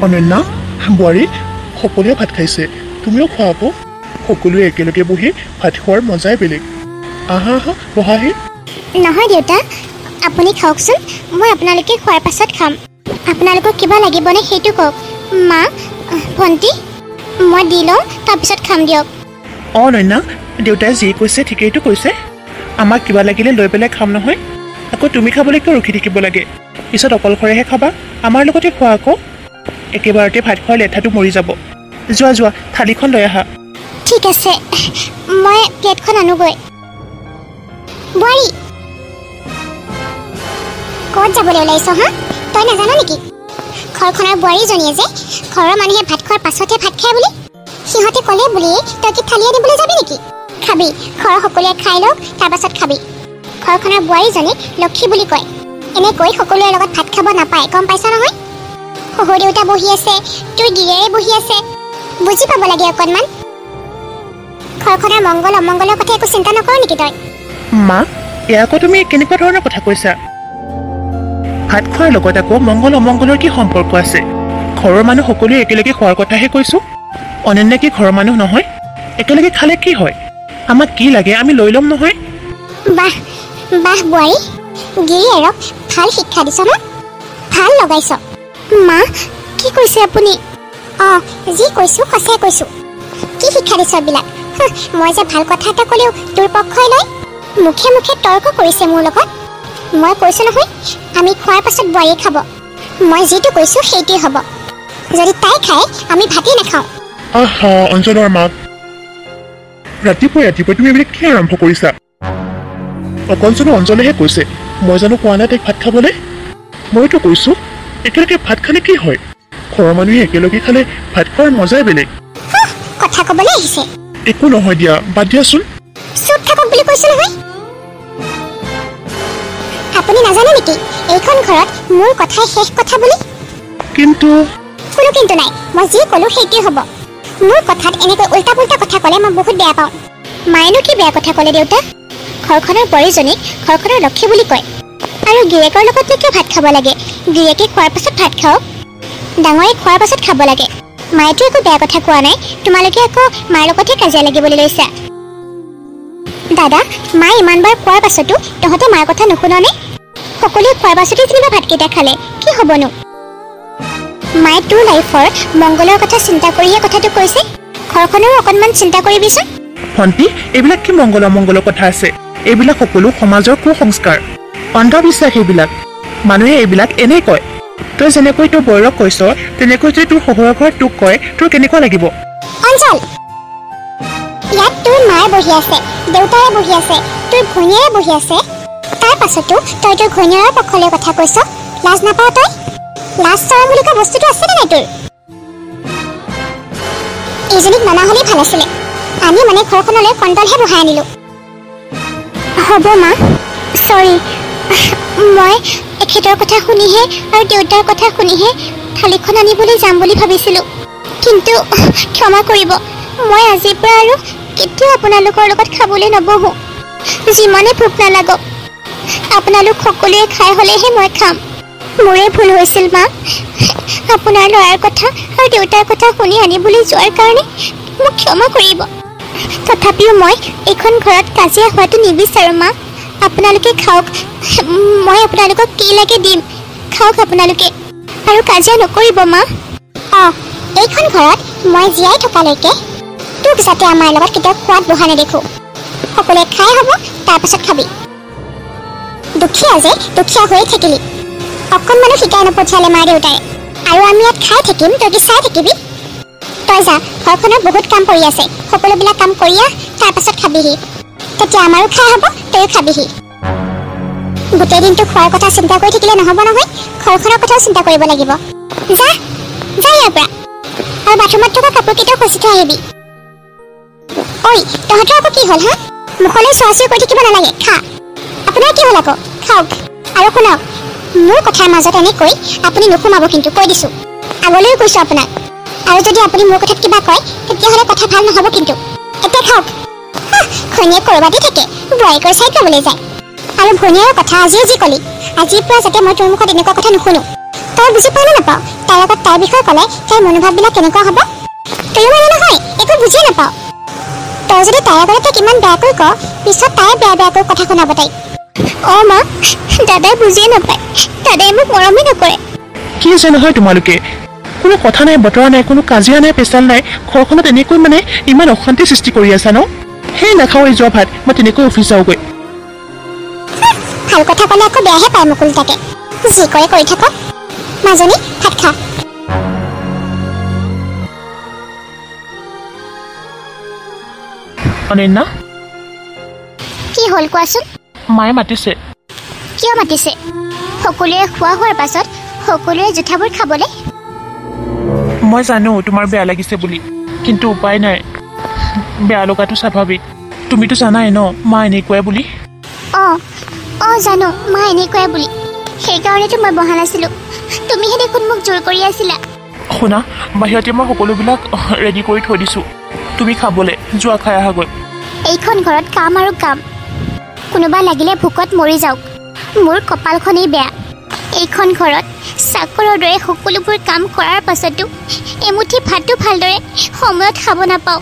অনন্যা বোৱাৰী সকলোৱে ভাত খাইছে তুমিও খোৱা আকৌ সকলোৱে একেলগে বহি ভাত খোৱাৰ মজাই বেলেগ আহা আহা বহাহি নহয় দেউতা আপুনি খাওকচোন মই আপোনালোকে খোৱাৰ পাছত খাম আপোনালোকক কিবা লাগিবনে সেইটো কওক মা ভণ্টি মই দি লওঁ তাৰপিছত খাম দিয়ক অনন্যা দেউতাই যি কৈছে ঠিকেইটো কৈছে আমাক কিবা লাগিলে লৈ পেলাই খাম নহয় আকৌ তুমি খাবলৈ কিয় ৰখি থাকিব লাগে পিছত অকলশৰেহে খাবা আমাৰ লগতে খোৱা আকৌ একেবাৰতে ভাত খোৱাৰ লেঠাটো মৰি যাব যোৱা যোৱা থালিখন লৈ আহা ঠিক আছে মই প্লেটখন আনোগৈ বোৱাৰী ক'ত যাবলৈ ওলাইছ হা তই নাজানো নেকি ঘৰখনৰ বোৱাৰীজনীয়ে যে ঘৰৰ মানুহে ভাত খোৱাৰ পাছতহে ভাত খায় বুলি সিহঁতে ক'লে বুলিয়ে তই কি থালি আনিবলৈ যাবি নেকি খাবি ঘৰৰ সকলোৱে খাই লওক তাৰপাছত খাবি ঘৰখনৰ বোৱাৰীজনীক লক্ষী বুলি কয় এনেকৈ সকলোৰে লগত ভাত খাব নাপায় গম পাইছ নহয় শহুৰ দেউতা বহি আছে তোৰ গিৰিয়েৰে বহি আছে বুজি পাব লাগে অকণমান ঘৰখনৰ মংগল অমংগলৰ কথা একো চিন্তা নকৰ নেকি তই মা এয়া আকৌ তুমি কেনেকুৱা ধৰণৰ কথা কৈছা ভাত খোৱাৰ লগত আকৌ মংগল অমংগলৰ কি সম্পৰ্ক আছে ঘৰৰ মানুহ সকলোৱে একেলগে খোৱাৰ কথাহে কৈছো অনন্যা কি ঘৰৰ মানুহ নহয় একেলগে খালে কি হয় আমাক কি লাগে আমি লৈ ল'ম নহয় বাহ বাহ বোৱাৰী গিৰিয়েৰক ভাল শিক্ষা দিছ ন ভাল লগাইছ মা কি কৈছে আপুনি যি কৈছো সঁচাই কৈছো কি শিক্ষা দিছ এইবিলাক মই যে ভাল কথা এটা ক'লেও তোৰ পক্ষই লয় মুখে মুখে তৰ্ক কৰিছে মোৰ লগত মই কৈছো নহয় আমি খোৱাৰ পাছত বোৱাৰীয়ে খাব মই যিটো কৈছো সেইটোৱে হ'ব যদি তাই খায় আমি ভাতেই নাখাওঁ আহা অঞ্জনৰ মাক ৰাতিপুৱাই তুমি এইবিলাক কি আৰম্ভ কৰিছা অকঞ্চনৰ অঞ্জলেহে কৈছে মই জানো কোৱা নাই তাইক ভাত খাবলৈ মইতো কৈছো একেলগে ভাত খালে কি হয় ঘৰৰ মানুহে একেলগে খালে ভাত খোৱাৰ মজাই বেলেগ কথা ক'বলৈ আহিছে একো নহয় দিয়া বাদ দিয়াচোন চুপ থাকক বুলি কৈছো নহয় আপুনি নাজানে নেকি এইখন ঘৰত মোৰ কথাই শেষ কথা বুলি কিন্তু কোনো কিন্তু নাই মই যি ক'লো সেইটোৱে হ'ব মোৰ কথাত এনেকৈ উল্টা পুল্টা কথা ক'লে মই বহুত বেয়া পাওঁ মায়েনো কি বেয়া কথা ক'লে দেউতা ঘৰখনৰ বোৱাৰীজনীক ঘৰখনৰ লক্ষী বুলি কয় আৰু গিৰিয়েকৰ লগতনো কিয় ভাত খাব লাগে গিৰিয়েকে খোৱাৰ পাছত ভাত খাওক ডাঙৰে খোৱাৰ পাছত খাব লাগে মায়েতো একো বেয়া কথা কোৱা নাই তোমালোকে আকৌ মাৰ লগতহে কাজিয়া লাগিবলৈ লৈছা দাদা মায়ে ইমানবাৰ কোৱাৰ পাছতো তহঁতে মাৰ কথা নুশুননে সকলোৱে খোৱাৰ পাছতে যেনিবা ভাতকেইটা খালে কি হ'বনো মায়ে তোৰ লাইফৰ মংগলৰ কথা চিন্তা কৰিহে কথাটো কৈছে ঘৰখনৰো অকণমান চিন্তা কৰিবিচোন ভণ্টি এইবিলাক কি মংগল অমংগলৰ কথা আছে এইবিলাক সকলো সমাজৰ কুসংস্কাৰ অন্ধবিশ্বাস এইবিলাক মানুহে এইবিলাক এনেই কয় তই যেনেকৈ তোৰ বৌৰক কৈছ তেনেকৈ যদি তোৰ শহুৰৰ ঘৰত তোক কয় তোৰ কেনেকুৱা লাগিব অঞ্চল ইয়াত তোৰ মায়ে বহি আছে দেউতাৰে বহি আছে তোৰ ঘৈণীয়েৰে বহি আছে তাৰ পাছতো তই তোৰ ঘৈণীয়েৰৰ পক্ষলৈ কথা কৈছ লাজ নাপাৱ তই লাজ চৰম বুলি কোৱা বস্তুটো আছেনে নাই তোৰ এইজনীক ননা হ'লেই ভাল আছিলে আমি মানে ঘৰখনলৈ কণ্টলহে বহাই আনিলো হ'ব মা চৰি মই এখেতৰ কথা শুনিহে আৰু দেউতাৰ কথা শুনিহে থালিখন আনিবলৈ যাম বুলি ভাবিছিলোঁ কিন্তু ক্ষমা কৰিব মই আজিৰ পৰা আৰু কেতিয়াও আপোনালোকৰ লগত খাবলৈ নবহোঁ যিমানে ভোক নালাগক আপোনালোক সকলোৱে খাই হ'লেহে মই খাম মোৰে ভুল হৈছিল মা আপোনাৰ ল'ৰাৰ কথা আৰু দেউতাৰ কথা শুনি আনিবলৈ যোৱাৰ কাৰণে মোক ক্ষমা কৰিব তথাপিও মই এইখন ঘৰত কাজিয়া হোৱাটো নিবিচাৰোঁ মা আপোনালোকে খাওক মই আপোনালোকক কি লাগে দিম খাওক আপোনালোকে আৰু কাজিয়া নকৰিব মা এইখন ঘৰত মই জীয়াই থকালৈকে তোক যাতে আমাৰ লগত কেতিয়াও খোৱাত বহা নেদেখোঁ সকলোৱে খাই হ'ব তাৰপাছত খাবি দুখীয়া যে দুখীয়া হৈয়ে থাকিলি অকণমানো শিকাই নপঠিয়ালে মা দেউতাই আৰু আমি ইয়াত খাই থাকিম তই কি চাই থাকিবি তই যা ঘৰখনৰ বহুত কাম পৰি আছে সকলোবিলাক কাম কৰি আহ তাৰপাছত খাবিহি তেতিয়া আমাৰো খাই হ'ব তয়ো খাবিহি গোটেই দিনটো খোৱাৰ কথা চিন্তা কৰি থাকিলে নহ'ব নহয় ঘৰখনৰ কথাও চিন্তা কৰিব লাগিব যা যা ইয়াৰ পৰা আৰু বাথৰুমত থকা কাপোৰকেইটাও খচি থৈ আহিবি ঐ তহঁতৰ আকৌ কি হ'ল হা মুখলৈ চোৱা চিঞৰ কৰি থাকিব নালাগে খা আপোনাৰ কি হ'ল আকৌ খাওক আৰু শুনক মোৰ কথাৰ মাজত এনেকৈ আপুনি নুসুমাব কিন্তু কৈ দিছোঁ আগলৈও কৈছোঁ আপোনাক আৰু যদি আপুনি মোৰ কথাত কিবা কয় তেতিয়াহ'লে কথা ভাল নহ'ব কিন্তু এতিয়া খাওক ঘৈণীয়েক ক'ৰবাতে থাকে বোৱাৰীকৰ চাইড ল'বলৈ যায় আৰু ভনীয়েৰ কথা আজিও যি ক'লি আজিৰ পৰা যাতে মই তোৰ মুখত এনেকুৱা কথা নুশুনো তই বুজি পাওঁ নে নাপাওঁ তাইৰ আগত তাইৰ বিষয়ে ক'লে তাইৰ মনোভাৱবিলাক কেনেকুৱা হ'ব তয়ো মানে নহয় একো বুজিয়ে নাপাওঁ তই যদি তাইৰ আগতে তাইক ইমান বেয়াকৈ ক পিছত তাই বেয়াকৈ কথা শুনাব তাইক অঁ মা দাদাই বুজিয়ে নাপায় দাদাই মোক মৰমেই নকৰে কি আছে নহয় তোমালোকে কোনো কথা নাই বতৰা নাই কোনো কাজিয়া নাই পেচাল নাই ঘৰখনত এনেকৈ মানে ইমান অশান্তি সৃষ্টি কৰি আছা ন সেই নাখাওঁ এই যোৱা ভাত মই তেনেকৈ অফিচ যাওঁগৈ ভাল কথা ক'লে আকৌ বেয়াহে পায় মুকুল তাকে যি কৰে কৰি থাকক মাজনী ভাত খা অনন্যা কি হ'ল কোৱাচোন মায়ে মাতিছে কিয় মাতিছে সকলোৱে খোৱা হোৱাৰ পাছত সকলোৱে জোঠাবোৰ খাবলৈ মই জানো তোমাৰ বেয়া লাগিছে বুলি কিন্তু উপায় নাই বেয়া লগাটো স্বাভাৱিক তুমিতো জানাই ন মা এনেকুৱাই বুলি অঁ জানো মা এনেকুৱাই বুলি সেইকাৰণেতো মই বহা নাছিলোঁ তুমিহে দেখোন মোক জোৰ কৰি আছিলা শুনা বাহিৰতে মই সকলোবিলাক ৰেডি কৰি থৈ দিছোঁ তুমি খাবলৈ যোৱা খাই আহাগৈ এইখন ঘৰত কাম আৰু কাম কোনোবা লাগিলে ভোকত মৰি যাওক মোৰ কপালখনেই বেয়া এইখন ঘৰত চাকৰৰ দৰে সকলোবোৰ কাম কৰাৰ পাছতো এমুঠি ভাতো ভালদৰে সময়ত খাব নাপাওঁ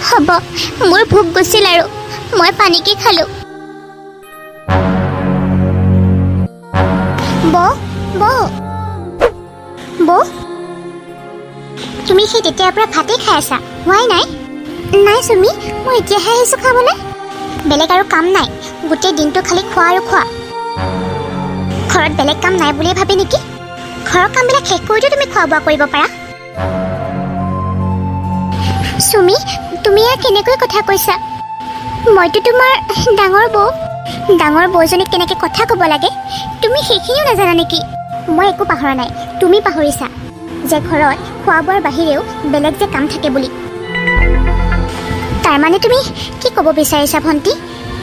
হ'ব মোৰ ভোক গুচিল আৰু মই পানীকে খালোঁ বৌ তুমি সেই তেতিয়াৰ পৰা ভাতেই খাই আছা হোৱাই নাই চুমি মই এতিয়াহে আহিছোঁ খাবলৈ বেলেগ আৰু কাম নাই গোটেই দিনটো খালি খোৱা আৰু খোৱা ঘৰত বেলেগ কাম নাই বুলিয়ে ভাবি নেকি ঘৰৰ কামবিলাক শেষ কৰিতো তুমি খোৱা বোৱা কৰিব পাৰা চুমি তুমি ইয়াৰ কেনেকৈ কথা কৈছা মইতো তোমাৰ ডাঙৰ বৌজনীক কেনেকৈ কথা ক'ব লাগে তুমি সেইখিনিও নাজানা নেকি মই একো পাহৰা নাই তুমি পাহৰিছা যে ঘৰত খোৱা বোৱাৰ বাহিৰেও বেলেগ যে কাম থাকে বুলি তাৰমানে তুমি কি ক'ব বিচাৰিছা ভণ্টি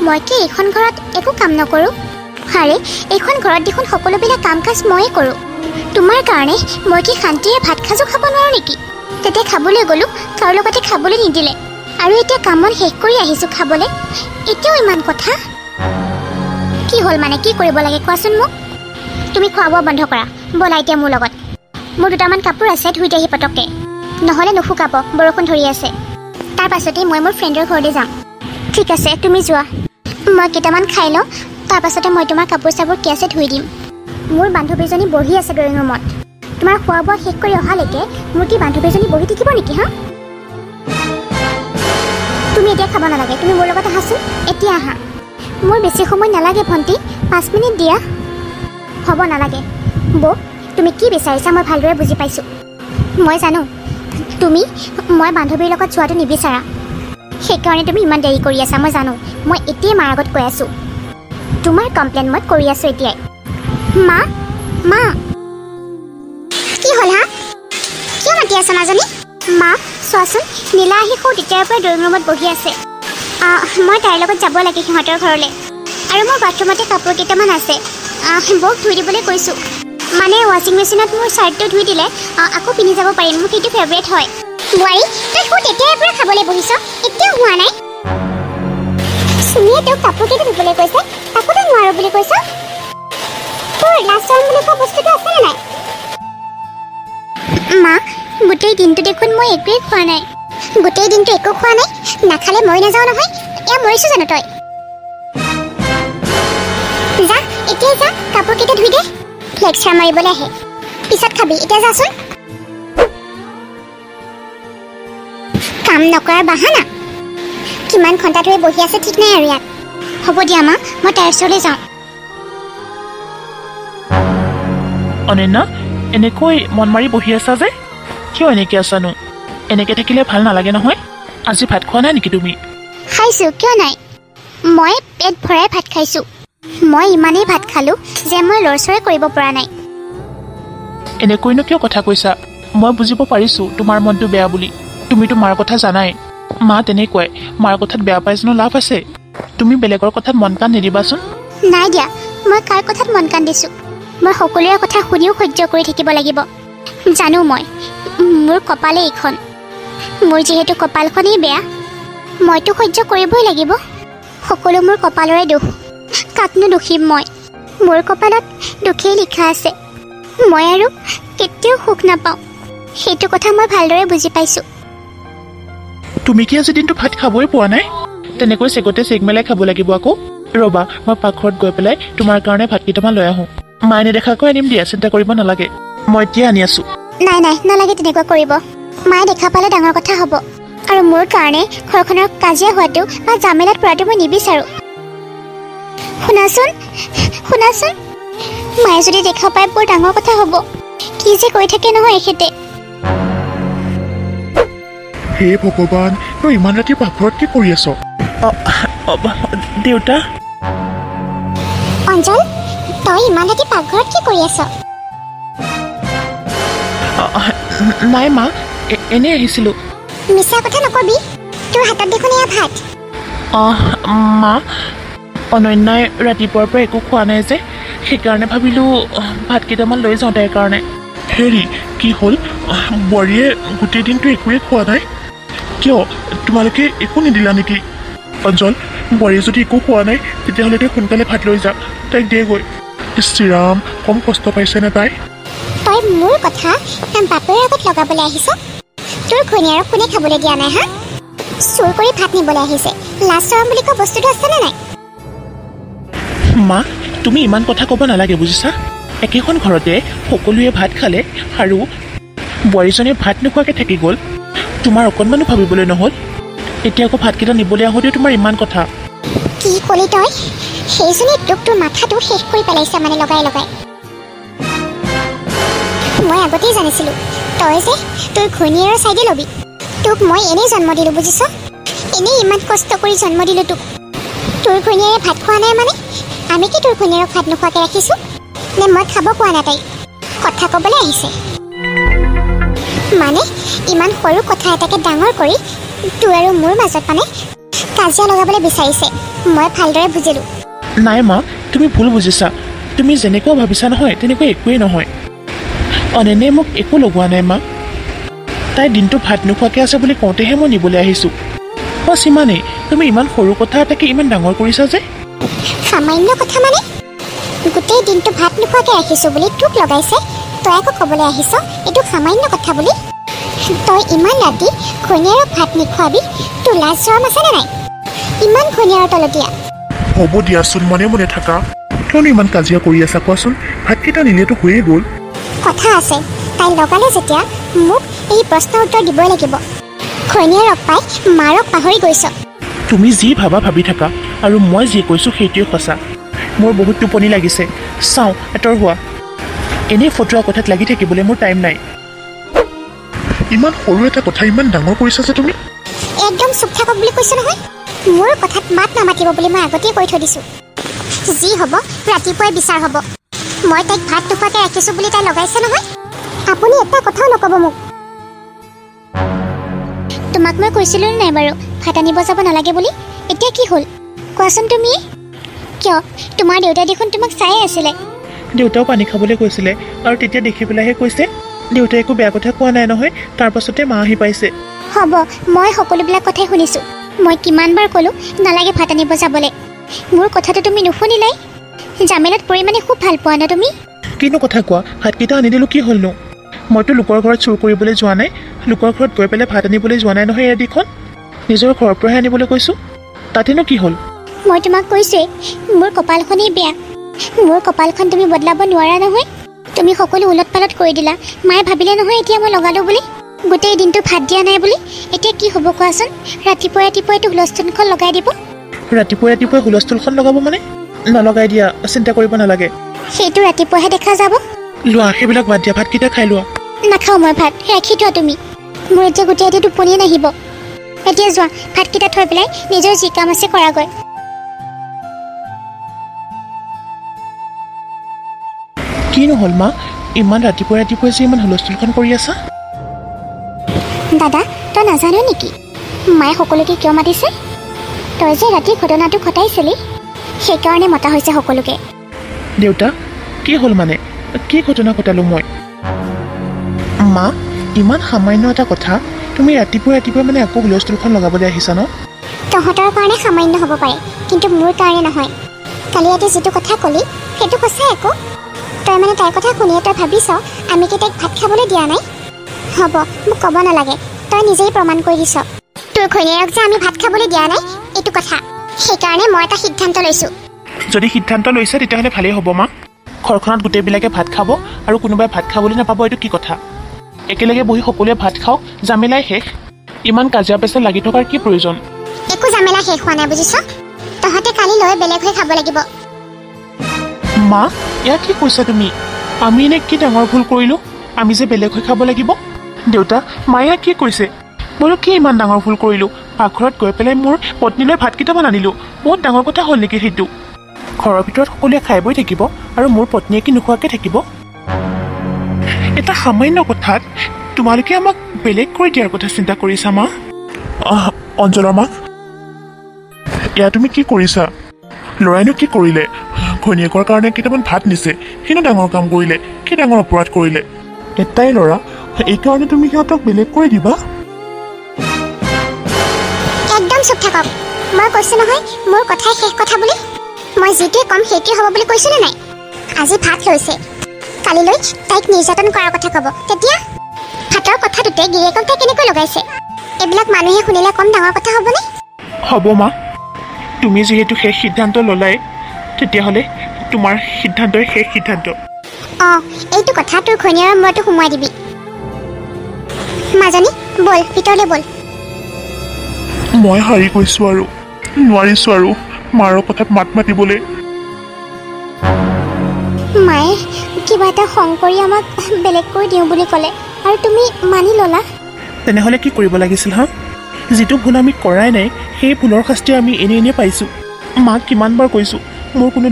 মই কি এইখন ঘৰত একো কাম নকৰোঁ আৰে এইখন ঘৰত দেখোন সকলোবিলাক কাম কাজ ময়ে কৰোঁ তোমাৰ কাৰণে মই কি শান্তিৰে ভাত সাজো খাব নোৱাৰোঁ নেকি তেতিয়া খাবলৈ গ'লোঁ কাৰো লগতে খাবলৈ নিদিলে আৰু এতিয়া কাম বন শেষ কৰি আহিছোঁ খাবলৈ এতিয়াও ইমান কথা কি হ'ল মানে কি কৰিব লাগে কোৱাচোন মোক তুমি খোৱা বোৱা বন্ধ কৰা ব'লা এতিয়া মোৰ লগত মোৰ দুটামান কাপোৰ আছে ধুই আহি পটককৈ নহ'লে নুশুকাব বৰষুণ ধৰি আছে তাৰ পাছতেই মই মোৰ ফ্ৰেণ্ডৰ ঘৰলৈ যাম ঠিক আছে তুমি যোৱা মই কেইটামান খাই লওঁ তাৰ পাছতে মই তোমাৰ কাপোৰ চাপোৰ কি আছে ধুই দিম মোৰ বান্ধৱীজনী বহি আছে ড্ৰয়িং ৰুমত তোমাৰ খোৱা বোৱা শেষ কৰি অহালৈকে মোৰ কি বান্ধৱীজনী বহি থাকিব নেকি হা তুমি এতিয়া খাব নালাগে তুমি মোৰ লগত আহাচোন এতিয়া আহা মোৰ বেছি সময় নালাগে ভণ্টি 5 মিনিট দিয়া হ'ব নালাগে বৌ তুমি কি বিচাৰিছা মই ভালদৰে বুজি পাইছোঁ মই জানো মই বান্ধৱীৰ লগত যোৱাটো নিবিচাৰা সেইকাৰণে তুমি ইমান দেৰি কৰি আছা মই জানো মই এতিয়াই মাৰ আগত কৈ আছোঁ তোমাৰ কমপ্লেইন মই কৰি আছোঁ এতিয়াই মা কি হ'ল হা কিয় মাতি আছা মাজনী মা চোৱাচোন নীলা আহি সৌ তেতিয়াৰ পৰা ড্ৰয়িং ৰুমত বহি আছে মই তাইৰ লগত যাব লাগে সিহঁতৰ ঘৰলৈ আৰু মোৰ বাথৰুমতে কাপোৰ কেইটামান আছে বৌক ধুই দিবলৈ কৈছোঁ মানে ৱাশ্বিং মেচিনত মোৰ চাৰ্টটো ধুই দিলে আকৌ পিন্ধি যাব পাৰিম মোৰ সেইটো ফেভৰেট হয় বোৱাৰী তই সৌ তেতিয়াৰ পৰা খাবলৈ বহিছ এতিয়াও হোৱা নাই চুমিয়ে তোক কাপোৰ কেইটা ধুবলৈ কৈছে তাকো তই নোৱাৰো বুলি কৈছ তোৰ লাষ্ট টাইম বুলি কোৱা বস্তুটো আছেনে নাই মা গোটেই দিনটো দেখোন মই একোৱেই খোৱা নাই গোটেই দিনটো একো খোৱা নাই নাখালে মই নাযাওঁ নহয় এয়া মৰিছোঁ জানো তই যা এতিয়া যা কাপোৰ কেইটা ধুই দে লেকচাৰ মাৰিবলৈ আহে পিছত খাবি এতিয়া যাচোন কাম নকৰাৰ বাহানা কিমান ঘণ্টা ধৰি বহি আছে ঠিক নাই আৰু ইয়াত হ'ব দিয়া মা মই তাইৰ ওচৰলৈ যাওঁ অনন্যা এনেকৈ মন মাৰি বহি আছা যে কিয় এনেকৈ আছানো এনেকৈ থাকিলে ভাল নালাগে নহয় আজি ভাত খোৱা নাই নেকি তুমি খাইছোঁ কিয় নাই মই পেট ভৰাই ভাত খাইছোঁ মই ইমানেই ভাত খালোঁ যে মই লৰচৰে কৰিব পৰা নাই এনেকৈনো কিয় কথা কৈছা মই বুজিব পাৰিছোঁ তোমাৰ মনটো বেয়া বুলি তুমিতো মাৰ কথা জানাই মা তেনেকুৱাই মাৰ কথাত বেয়া পাই জানো লাভ আছে তুমি বেলেগৰ কথাত মন কাণ নিদিবাচোন নাই দিয়া মই কাৰ কথাত মন কাণ দিছোঁ মই সকলোৰে কথা শুনিও সহ্য কৰি থাকিব লাগিব জানো মই মোৰ কপালে এইখন মোৰ যিহেতু কপালখনেই বেয়া মইতো সহ্য কৰিবই লাগিব সকলো মোৰ কপালৰে দুখ কাকনো দুখিম মই মোৰ কপালত দুখেই লিখা আছে মই আৰু কেতিয়াও সুখ নাপাওঁ সেইটো কথা মই ভালদৰে বুজি পাইছোঁ তুমি কি আজি দিনটো ভাত খাবই পোৱা নাই তেনেকৈ চেগতে চেগ মেলাই খাব লাগিব আকৌ ৰ'বা মই পাকঘৰত গৈ পেলাই তোমাৰ কাৰণে ভাত কেইটামান লৈ আহোঁ মায়ে নেদেখাকৈ আনিম দিয়া চিন্তা কৰিব নালাগে মই এতিয়া আনি আছোঁ নাই নালাগে তেনেকুৱা কৰিব মায়ে দেখা পালে ডাঙৰ কথা হ'ব আৰু মোৰ কাৰণে ঘৰখনৰ কাজিয়া হোৱাটো বা জামেলাত পৰাটো মই নিবিচাৰোঁ শুনাচোন মায়ে যদি দেখা পায় বৰ ডাঙৰ কথা হ'ব কি যে কৈ থাকে নহয় এখেতে হে ভগৱান তই ইমান ৰাতি পাকঘৰত কি কৰি আছ দেউতা অঞ্জল তই ইমান ৰাতি পাকঘৰত কি কৰি আছ নাই মা এনেই আহিছিলোঁ মিছা কথা নকবি তোৰ হাতত দেখোন এয়া ভাত মা অনন্যাই ৰাতিপুৱাৰ পৰা একো খোৱা নাই যে সেইকাৰণে ভাবিলোঁ ভাত কেইটামান লৈ যাওঁ তাইৰ কাৰণে হেৰি কি হ'ল বোৱাৰীয়ে গোটেই দিনটো একোৱে খোৱা নাই কিয় তোমালোকে একো নিদিলা নেকি অঞ্জল বোৱাৰীয়ে যদি একো খোৱা নাই তেতিয়াহ'লে তই সোনকালে ভাত লৈ যা তাইক দেগৈ শ্ৰীৰাম কম কষ্ট পাইছেনে তাই তই মোৰ কথা বাপেৰ আগত লগাবলৈ আহিছ তোৰ ঘৈণীয়েৰক কোনে খাবলৈ দিয়া নাই হা চুৰ কৰি ভাত নিবলৈ আহিছে লাজ চৰম বুলি কোৱা বস্তুটো আছেনে নাই মা তুমি ইমান কথা ক'ব নালাগে বুজিছা একেখন ঘৰতে সকলোৱে ভাত খালে আৰু বোৱাৰীজনীয়ে ভাত নোখোৱাকৈ থাকি গ'ল তোমাৰ অকণমানো ভাবিবলৈ নহ'ল এতিয়া আকৌ ভাতকেইটা নিবলৈ আহোঁতে তোমাৰ ইমান কথা কি ক'লি তই সেইজনী তোক তোৰ মাথাটো শেষ কৰি পেলাইছে মানে লগাই মই আগতেই জানিছিলোঁ তই যে তোৰ ঘৈণীয়েৰৰ চাইডে ল'বি তোক মই এনেই জন্ম দিলোঁ বুজিছ এনেই ইমান কষ্ট কৰি জন্ম দিলোঁ তোক তোৰ ঘৈণীয়েৰে ভাত খোৱা নাই মানে আমি কি তোৰ ঘৈণীয়েৰক ভাত নোখোৱাকৈ ৰাখিছোঁ নে মই খাব পোৱা নাই তাই কথা ক'বলৈ আহিছে মানে ইমান সৰু কথা এটাকে ডাঙৰ কৰি তোৰ আৰু মোৰ মাজত মানে কাজিয়া লগাবলৈ বিচাৰিছে মই ভালদৰে বুজিলোঁ নাই মা তুমি ভুল বুজিছা তুমি যেনেকুৱা ভাবিছা নহয় তেনেকুৱা একোৱেই নহয় অনন্যাই মোক একো লগোৱা নাই মা তাই দিনটো ভাত নোখোৱাকৈ আছে বুলি কওঁতেহে মই নিবলৈ আহিছোঁ বছ ইমানেই তুমি ইমান সৰু কথা এটাকে ইমান ডাঙৰ কৰিছা যে সামান্য কথা মানে গোটেই দিনটো ভাত নোখোৱাকৈ ৰাখিছোঁ বুলি তোক লগাইছে তই আকৌ ক'বলৈ আহিছ এইটো সামান্য কথা বুলি তই ইমান ৰাতি ঘৈণীয়েৰক ভাত নোখোৱাবি তোৰ লাজ চৰম আছেনে নাই ইমান ঘৈণীয়েৰৰ তলতীয়া হ'ব দিয়াচোন মনে মনে থাকা কিয়নো ইমান কাজিয়া কৰি আছা কোৱাচোন ভাতকেইটা নিলেতো হৈয়ে গ'ল কথা আছে তাই লগালে যেতিয়া মোক এই প্ৰশ্নৰ উত্তৰ দিবই লাগিব ঘৈণীয়েৰক পাই মাৰক পাহৰি গৈছ তুমি যি ভাবা ভাবি থাকা আৰু মই যি কৈছোঁ সেইটোৱে সঁচা মোৰ বহুত টোপনি লাগিছে চাওঁ এতৰ হোৱা এনেই ফটোৱা কথাত লাগি থাকিবলৈ মোৰ টাইম নাই ইমান সৰু এটা কথা ইমান ডাঙৰ কৰিছা যে তুমি একদম চুপ থাকক বুলি কৈছোঁ নহয় মোৰ কথাত মাত নামাতিব বুলি মই আগতেই কৈ থৈ দিছোঁ যি হ'ব ৰাতিপুৱাই বিচাৰ হ'ব মই তাইক ভাত নোখোৱাকৈ ৰাখিছোঁ বুলি তাই লগাইছে নহয় আপুনি এটা কথাও নক'ব মোক তোমাক মই কৈছিলোঁ নাই বাৰু ভাত আনিব যাব নালাগে বুলি এতিয়া কি হ'ল কোৱাচোন তুমি কিয় তোমাৰ দেউতাই দেখোন তোমাক চাই আছিলে দেউতাও পানী খাবলৈ কৈছিলে আৰু তেতিয়া দেখি পেলাইহে কৈছে দেউতাই একো বেয়া কথা কোৱা নাই নহয় তাৰ পাছতে মা আহি পাইছে হ'ব মই সকলোবিলাক কথাই শুনিছোঁ মই কিমানবাৰ ক'লোঁ নালাগে ভাত আনিব যাবলৈ মোৰ কথাটো তুমি নুশুনিলাই জামেলাত পৰি মানে খুব ভাল পোৱা ন তুমি কিনো কথা কোৱা ভাতকেইটা আনি দিলোঁ কি হ'লনো মইতো লোকৰ ঘৰত চুৰ কৰিবলৈ যোৱা নাই লোকৰ ঘৰত গৈ পেলাই ভাত আনিবলৈ যোৱা নাই নহয় এদিখন নিজৰ ঘৰৰ পৰাহে আনিবলৈ কৈছোঁ তাতেনো কি হ'ল মই তোমাক কৈছোঁৱেই মোৰ কপালখনেই বেয়া মোৰ কপালখন তুমি বদলাব নোৱাৰা নহয় তুমি সকলো ওলট পালট কৰি দিলা মায়ে ভাবিলে নহয় এতিয়া মই লগালোঁ বুলি গোটেই দিনটো ভাত দিয়া নাই বুলি এতিয়া কি হ'ব কোৱাচোন ৰাতিপুৱাইতো হুলস্থুলখন লগাই দিব ৰাতিপুৱাই হুলস্থুলখন লগাব মানে নলগাই দিয়া চিন্তা কৰিব নালাগে সেইটো ৰাতিপুৱাহে দেখা যাব লোৱা সেইবিলাক বাদ দিয়া ভাতকেইটা খাই লোৱা নাখাওঁ মই ভাত ৰাখি থোৱা তুমি মোৰ এতিয়া গোটেই ৰাতি টোপনিয়ে নাহিব এতিয়া যোৱা ভাতকেইটা থৈ পেলাই নিজৰ যি কাম আছে কৰাগৈ কি নহ'ল মা ইমান ৰাতিপুৱাই যে ইমান হুলস্থুলখন কৰি আছা দাদা তই নাজানো নেকি মায়ে সকলোকে কিয় মাতিছে তই যে ৰাতি ঘটনাটো ঘটাইছিলি সেইকাৰণে মতা হৈছে সকলোকে দেউতা কি হ'ল মানে কি ঘটনা ঘটালোঁ মই মা ইমান সামান্য এটা কথা তুমি ৰাতিপুৱাই মানে আকৌ হুলস্থুলখন লগাবলৈ আহিছা ন তহঁতৰ কাৰণে সামান্য হ'ব পাৰে কিন্তু মোৰ কাৰণে নহয় কালি ৰাতি যিটো কথা ক'লি সেইটো সঁচাই একো তই মানে তাইৰ কথা শুনিয়ে তই ভাবিছ আমি কি তাইক ভাত খাবলৈ দিয়া নাই হ'ব মোক ক'ব নালাগে তই নিজেই প্ৰমাণ কৰি দিছ তোৰ ঘৈণীয়েৰক যে আমি ভাত খাবলৈ দিয়া নাই এইটো কথা সেইকাৰণে মই এটা সিদ্ধান্ত লৈছোঁ যদি সিদ্ধান্ত লৈছে তেতিয়াহ'লে ভালেই হ'ব মা ঘৰখনত গোটেইবিলাকে ভাত খাব আৰু কোনোবাই ভাত খাবলৈ নাপাব এইটো কি কথা একেলগে বহি সকলোৱে ভাত খাওক জামেলাই শেষ ইমান কাজিয়া পেচাল লাগি থকাৰ কি প্ৰয়োজন একো জামেলা শেষ হোৱা নাই বুজিছ তহঁতে কালিলৈ বেলেগ হৈ খাব লাগিব মা এয়া কি কৈছা তুমি আমি এনে কি ডাঙৰ ভুল কৰিলোঁ আমি যে বেলেগ হৈ খাব লাগিব দেউতা মায়ে কি কৈছে মইনো কি ইমান ডাঙৰ ভুল কৰিলোঁ পাকঘৰত গৈ পেলাই মোৰ পত্নীলৈ ভাত কেইটামান আনিলোঁ বহুত ডাঙৰ কথা হ'ল নেকি সেইটো ঘৰৰ ভিতৰত সকলোৱে খাই বৈ থাকিব আৰু মোৰ পত্নীয়ে কি নোখোৱাকৈ থাকিব এটা সামান্য কথাত তোমালোকে আমাক বেলেগ কৰি দিয়াৰ কথা চিন্তা কৰিছা মা অঞ্জলৰ মাক এয়া তুমি কি কৰিছা ল'ৰাইনো কি কৰিলে ঘৈণীয়েকৰ কাৰণে কেইটামান ভাত নিছে কিনো ডাঙৰ কাম কৰিলে কি ডাঙৰ অপৰাধ কৰিলে এটাই ল'ৰা এইকাৰণে তুমি সিহঁতক বেলেগ কৰি দিবা একদম চুপ থাকক মই কৈছোঁ নহয় মোৰ কথাই শেষ কথা বুলি মই যিটোৱে ক'ম সেইটোৱে হ'ব বুলি কৈছোঁ নে নাই আজি ভাত লৈছে কালিলৈ তাইক নিৰ্যাতন কৰাৰ কথা ক'ব তেতিয়া ভাতৰ কথাটোতে গিৰিয়েকক তাই কেনেকৈ লগাইছে এইবিলাক মানুহে শুনিলে কম ডাঙৰ কথা হ'বনে হ'ব মা তুমি যিহেতু শেষ সিদ্ধান্ত ল'লাই তেতিয়াহ'লে তোমাৰ সিদ্ধান্তই শেষ সিদ্ধান্ত অঁ এইটো কথা তোৰ ঘৈণীয়েৰৰ মূৰতো সোমোৱাই দিবি মাজনী ব'ল ভিতৰলৈ ব'ল মই হাৰি গৈছোঁ আৰু নোৱাৰিছোঁ আৰু মাৰৰ কথাত মাত মাতিবলৈ মায়ে কিবা এটা খং কৰি আমাক বেলেগ কৰি দিওঁ বুলি ক'লে আৰু তুমি মানি ল'লা তেনেহ'লে কি কৰিব লাগিছিল হা যিটো ভুল আমি কৰাই নাই সেই ভুলৰ শাস্তি আমি এনেই পাইছোঁ মাক কিমানবাৰ কৈছোঁ মোৰ কোনো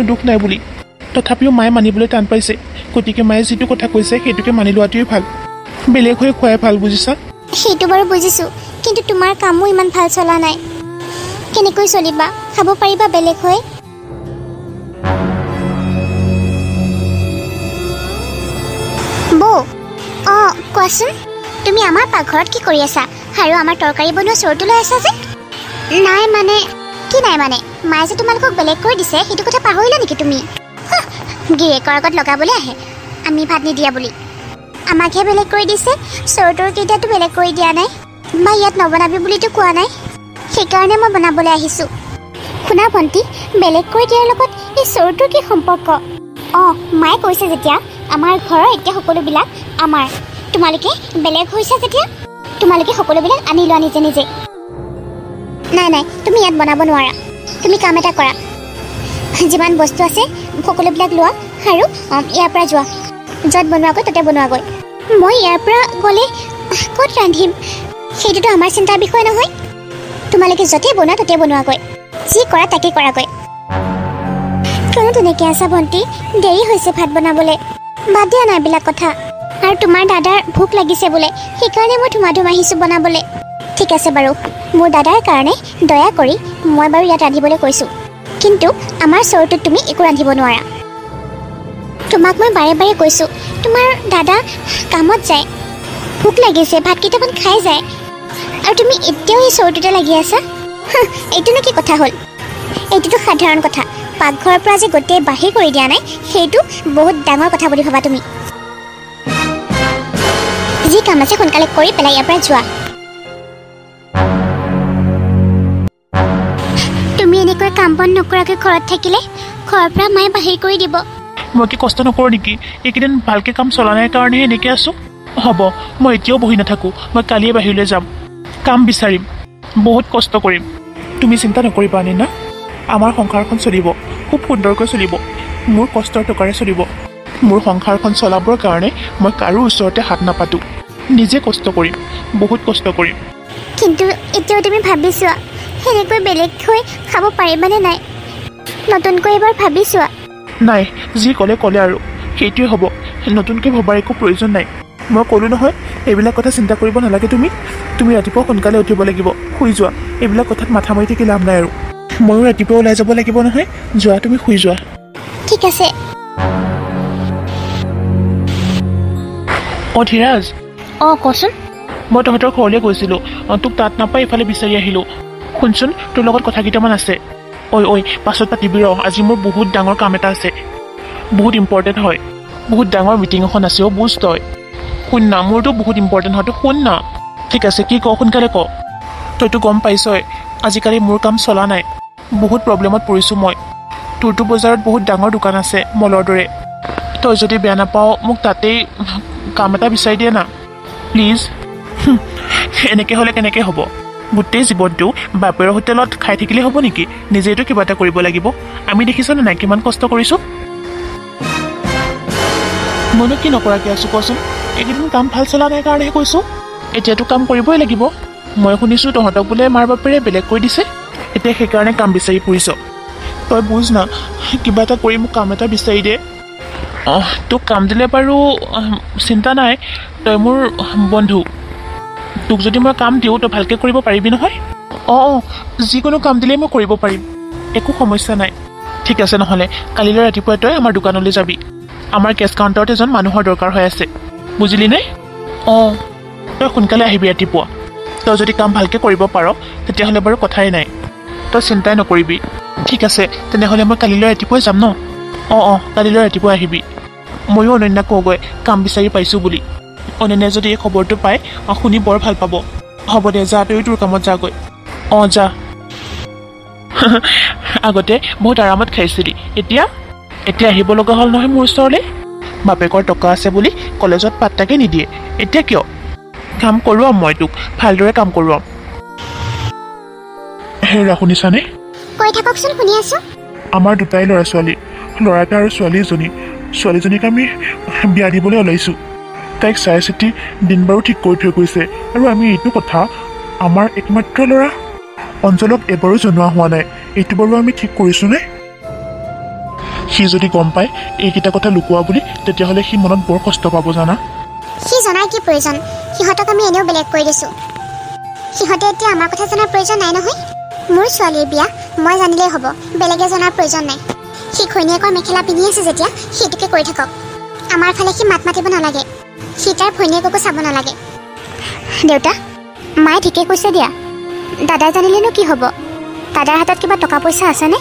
দুখ নাই বুলি তথাপিও মায়ে মানিবলৈ টান পাইছে গতিকে মায়ে যিটো কথা কৈছে সেইটোকে মানি লোৱাটোৱেই ভাল বেলেগ হৈ খোৱাই ভাল বুজিছা সেইটো বাৰু বুজিছোঁ কিন্তু তোমাৰ কামো ইমান ভাল চলা নাই কেনেকৈ চলিবা খাব পাৰিবা বেলেগ হৈ বৌ অঁ কোৱাচোন তুমি আমাৰ পাকঘৰত কি কৰি আছা আৰু আমাৰ তৰকাৰী বনোৱা চৰুটো লৈ আছা যে নাই মানে কি নাই মানে মায়ে যে তোমালোকক বেলেগ কৰি দিছে সেইটো কথা পাহৰিলা নেকি তুমি গিৰিয়েকৰ আগত লগাবলৈ আহে আমি ভাত নিদিয়া বুলি আমাকহে বেলেগ কৰি দিছে চৰুটোৰ কেইটাতো বেলেগ কৰি দিয়া নাই বা ইয়াত নবনাবি বুলিতো কোৱা নাই সেইকাৰণে মই বনাবলৈ আহিছোঁ শুনা ভণ্টি বেলেগ কৰি দিয়াৰ লগত এই চৰুটোৰ কি সম্পৰ্ক অঁ মায়ে কৈছে যেতিয়া আমাৰ ঘৰৰ এতিয়া সকলোবিলাক আমাৰ তোমালোকে বেলেগ হৈছা যেতিয়া তোমালোকে সকলোবিলাক আনি লোৱা নিজে নিজে নাই তুমি ইয়াত বনাব নোৱাৰা তুমি কাম এটা কৰা যিমান বস্তু আছে সকলোবিলাক লোৱা আৰু ইয়াৰ পৰা যোৱা য'ত বনোৱাগৈ তাতে বনোৱাগৈ মই ইয়াৰ পৰা গ'লে ক'ত ৰান্ধিম সেইটোতো আমাৰ চিন্তাৰ বিষয় নহয় তোমালোকে য'তে বনোৱা ততে বনোৱাগৈ যি কৰা তাকে কৰাগৈ কিয়নো তেনেকৈ আছা ভণ্টি দেৰি হৈছে ভাত বনাবলৈ বাদ দিয়া নাই এইবিলাক কথা আৰু তোমাৰ দাদাৰ ভোক লাগিছে বোলে সেইকাৰণে মই ধুমা আহিছোঁ বনাবলৈ ঠিক আছে বাৰু মোৰ দাদাৰ কাৰণে দয়া কৰি মই বাৰু ইয়াত ৰান্ধিবলৈ কৈছোঁ কিন্তু আমাৰ চৰুটোত তুমি একো ৰান্ধিব নোৱাৰা তোমাক মই বাৰে বাৰে কৈছোঁ তোমাৰ দাদা কামত যায় ভোক লাগিছে ভাত কেইটামান খাই যায় আৰু তুমি এতিয়াও এই চৰুটোতে লাগি আছা এইটোনো কি কথা হ'ল এইটোতো সাধাৰণ কথা পাকঘৰৰ পৰা যে গোটেই বাহিৰ কৰি দিয়া নাই সেইটো বহুত ডাঙৰ কথা বুলি ভাবা তুমি যি কাম আছে সোনকালে কৰি পেলাই ইয়াৰ পৰা যোৱা তুমি এনেকৈ কাম বন নকৰাকৈ ঘৰত থাকিলে ঘৰৰ পৰা মায়ে বাহিৰ কৰি দিব মই কি কষ্ট নকৰোঁ নেকি এইকেইদিন ভালকৈ কাম চলা নাই কাৰণেহে এনেকৈ আছোঁ হ'ব মই এতিয়াও বহি নাথাকোঁ মই কালিয়ে বাহিৰলৈ যাম কাম বিচাৰিম বহুত কষ্ট কৰিম তুমি চিন্তা নকৰিবা নিনা আমাৰ সংসাৰখন চলিব খুব সুন্দৰকৈ চলিব মোৰ কষ্টৰ টকাৰে চলিব মোৰ সংসাৰখন চলাবৰ কাৰণে মই কাৰো ওচৰতে হাত নাপাতোঁ নিজে কষ্ট কৰিম বহুত কষ্ট কৰিম কিন্তু এতিয়াও তুমি ভাবিছোৱা সেনেকৈ বেলেগ হৈ খাব পাৰিবানে নাই নতুনকৈ এবাৰ ভাবিছোৱা নাই যি ক'লে আৰু সেইটোৱে হ'ব নতুনকৈ ভবাৰ একো প্ৰয়োজন নাই মই ক'লোঁ নহয় এইবিলাক কথা চিন্তা কৰিব নালাগে তুমি ৰাতিপুৱা সোনকালে উঠিব লাগিব শুই যোৱা এইবিলাক কথাত মাথা মাৰি থাকি লাভ নাই আৰু ময়ো ৰাতিপুৱা ওলাই যাব লাগিব নহয় যোৱা তুমি শুই যোৱা ঠিক আছে অঁ ধীৰাজ অঁ কচোন মই তহঁতৰ ঘৰলৈ গৈছিলোঁ তোক তাত নাপাই ইফালে বিচাৰি আহিলোঁ শুনচোন তোৰ লগত কথা কেইটামান আছে ঐ পাছত পাতিবি ৰ আজি মোৰ বহুত ডাঙৰ কাম এটা আছে বহুত ইম্পৰ্টেণ্ট হয় বহুত ডাঙৰ মিটিং এখন আছে বুজ তই শুন না মোৰতো বহুত ইম্পৰ্টেণ্ট হয় শুন না ঠিক আছে কি ক সোনকালে ক তইতো গম পাইছই আজিকালি মোৰ কাম চলা নাই বহুত প্ৰব্লেমত পৰিছোঁ মই তোৰতো বজাৰত বহুত ডাঙৰ দোকান আছে মলৰ দৰে তই যদি বেয়া নাপাওঁ মোক তাতেই কাম এটা বিচাৰি দিয়ে না প্লিজ এনেকৈ হ'লে কেনেকৈ হ'ব গোটেই জীৱনটো বাপেৰৰ হোটেলত খাই থাকিলে হ'ব নেকি নিজেইতো কিবা এটা কৰিব লাগিব আমি দেখিছনে নাই কিমান কষ্ট কৰিছোঁ মইনো কি নকৰাকৈ আছোঁ কচোন এইকেইদিন কাম ভাল চলা নাই কাৰণেহে কৈছোঁ এতিয়াতো কাম কৰিবই লাগিব মই শুনিছোঁ তহঁতক বোলে মাৰ বাপেৰে বেলেগ কৰি দিছে এতিয়া সেইকাৰণে কাম বিচাৰি ফুৰিছ তই বুজ না কিবা এটা কৰি মোক কাম এটা বিচাৰি দে তোক কাম দিলে বাৰু চিন্তা নাই তই মোৰ বন্ধু তোক যদি মই কাম দিওঁ তই ভালকৈ কৰিব পাৰিবি নহয় অঁ যিকোনো কাম দিলেই মই কৰিব পাৰিম একো সমস্যা নাই ঠিক আছে নহ'লে কালিলৈ ৰাতিপুৱাই তই আমাৰ দোকানলৈ যাবি আমাৰ কেছ কাউণ্টাৰত এজন মানুহৰ দৰকাৰ হৈ আছে বুজিলি নে অঁ তই সোনকালে আহিবি ৰাতিপুৱা তই যদি কাম ভালকৈ কৰিব পাৰ তেতিয়াহ'লে বাৰু কথাই নাই তই চিন্তাই নকৰিবি ঠিক আছে তেনেহ'লে মই কালিলৈ ৰাতিপুৱাই যাম ন অঁ কালিলৈ ৰাতিপুৱা আহিবি ময়ো অনন্যাক কওঁগৈ কাম বিচাৰি পাইছোঁ বুলি অনন্যাই যদি এই খবৰটো পায় শুনি বৰ ভাল পাব হ'ব দে যা তয়ো তোৰ কামত যাগৈ অঁ যা আগতে বহুত আৰামত খাইছিলি এতিয়া আহিব লগা হ'ল নহয় মোৰ ওচৰলৈ বাপেকৰ টকা আছে বুলি কলেজত পাত্তাকে নিদিয়ে এতিয়া কিয় কাম কৰোৱাম মই তোক ভালদৰে কাম কৰোৱাম হেৰা শুনিছানে কৈ থাককচোন শুনি আছো আমাৰ দুটাই ল'ৰা ছোৱালী ল'ৰা এটা আৰু ছোৱালীজনীক আমি বিয়া দিবলৈ ওলাইছোঁ তাইক চাই চিতি দিন বাৰু ঠিক কৰি থৈ গৈছে আৰু আমি এইটো কথা আমাৰ একমাত্ৰ ল'ৰা অঞ্চলক এবাৰো জনোৱা হোৱা নাই এইটো বাৰু আমি ঠিক কৰিছোঁনে সি যদি গম পায় এইকেইটা কথা লুকোৱা বুলি তেতিয়াহ'লে সি মনত বৰ কষ্ট পাব জানা সি জনাৰ কি প্ৰয়োজন সিহঁতক আমি এনেও বেলেগ কৰি দিছোঁ সিহঁতে এতিয়া আমাৰ কথা জনাৰ প্ৰয়োজন নাই নহয় মোৰ ছোৱালীৰ বিয়া মই জানিলেই হ'ব বেলেগে জনাৰ প্ৰয়োজন নাই সি ঘৈণীয়েকৰ মেখেলা পিন্ধি আছে যেতিয়া সেইটোকে কৰি থাকক আমাৰ ফালে সি মাত মাতিব নালাগে সি তাৰ ভৈণীয়েককো চাব নালাগে দেউতা মায়ে ঠিকে কৈছে দিয়া দাদাই জানিলেনো কি হ'ব দাদাৰ হাতত কিবা টকা পইচা আছেনে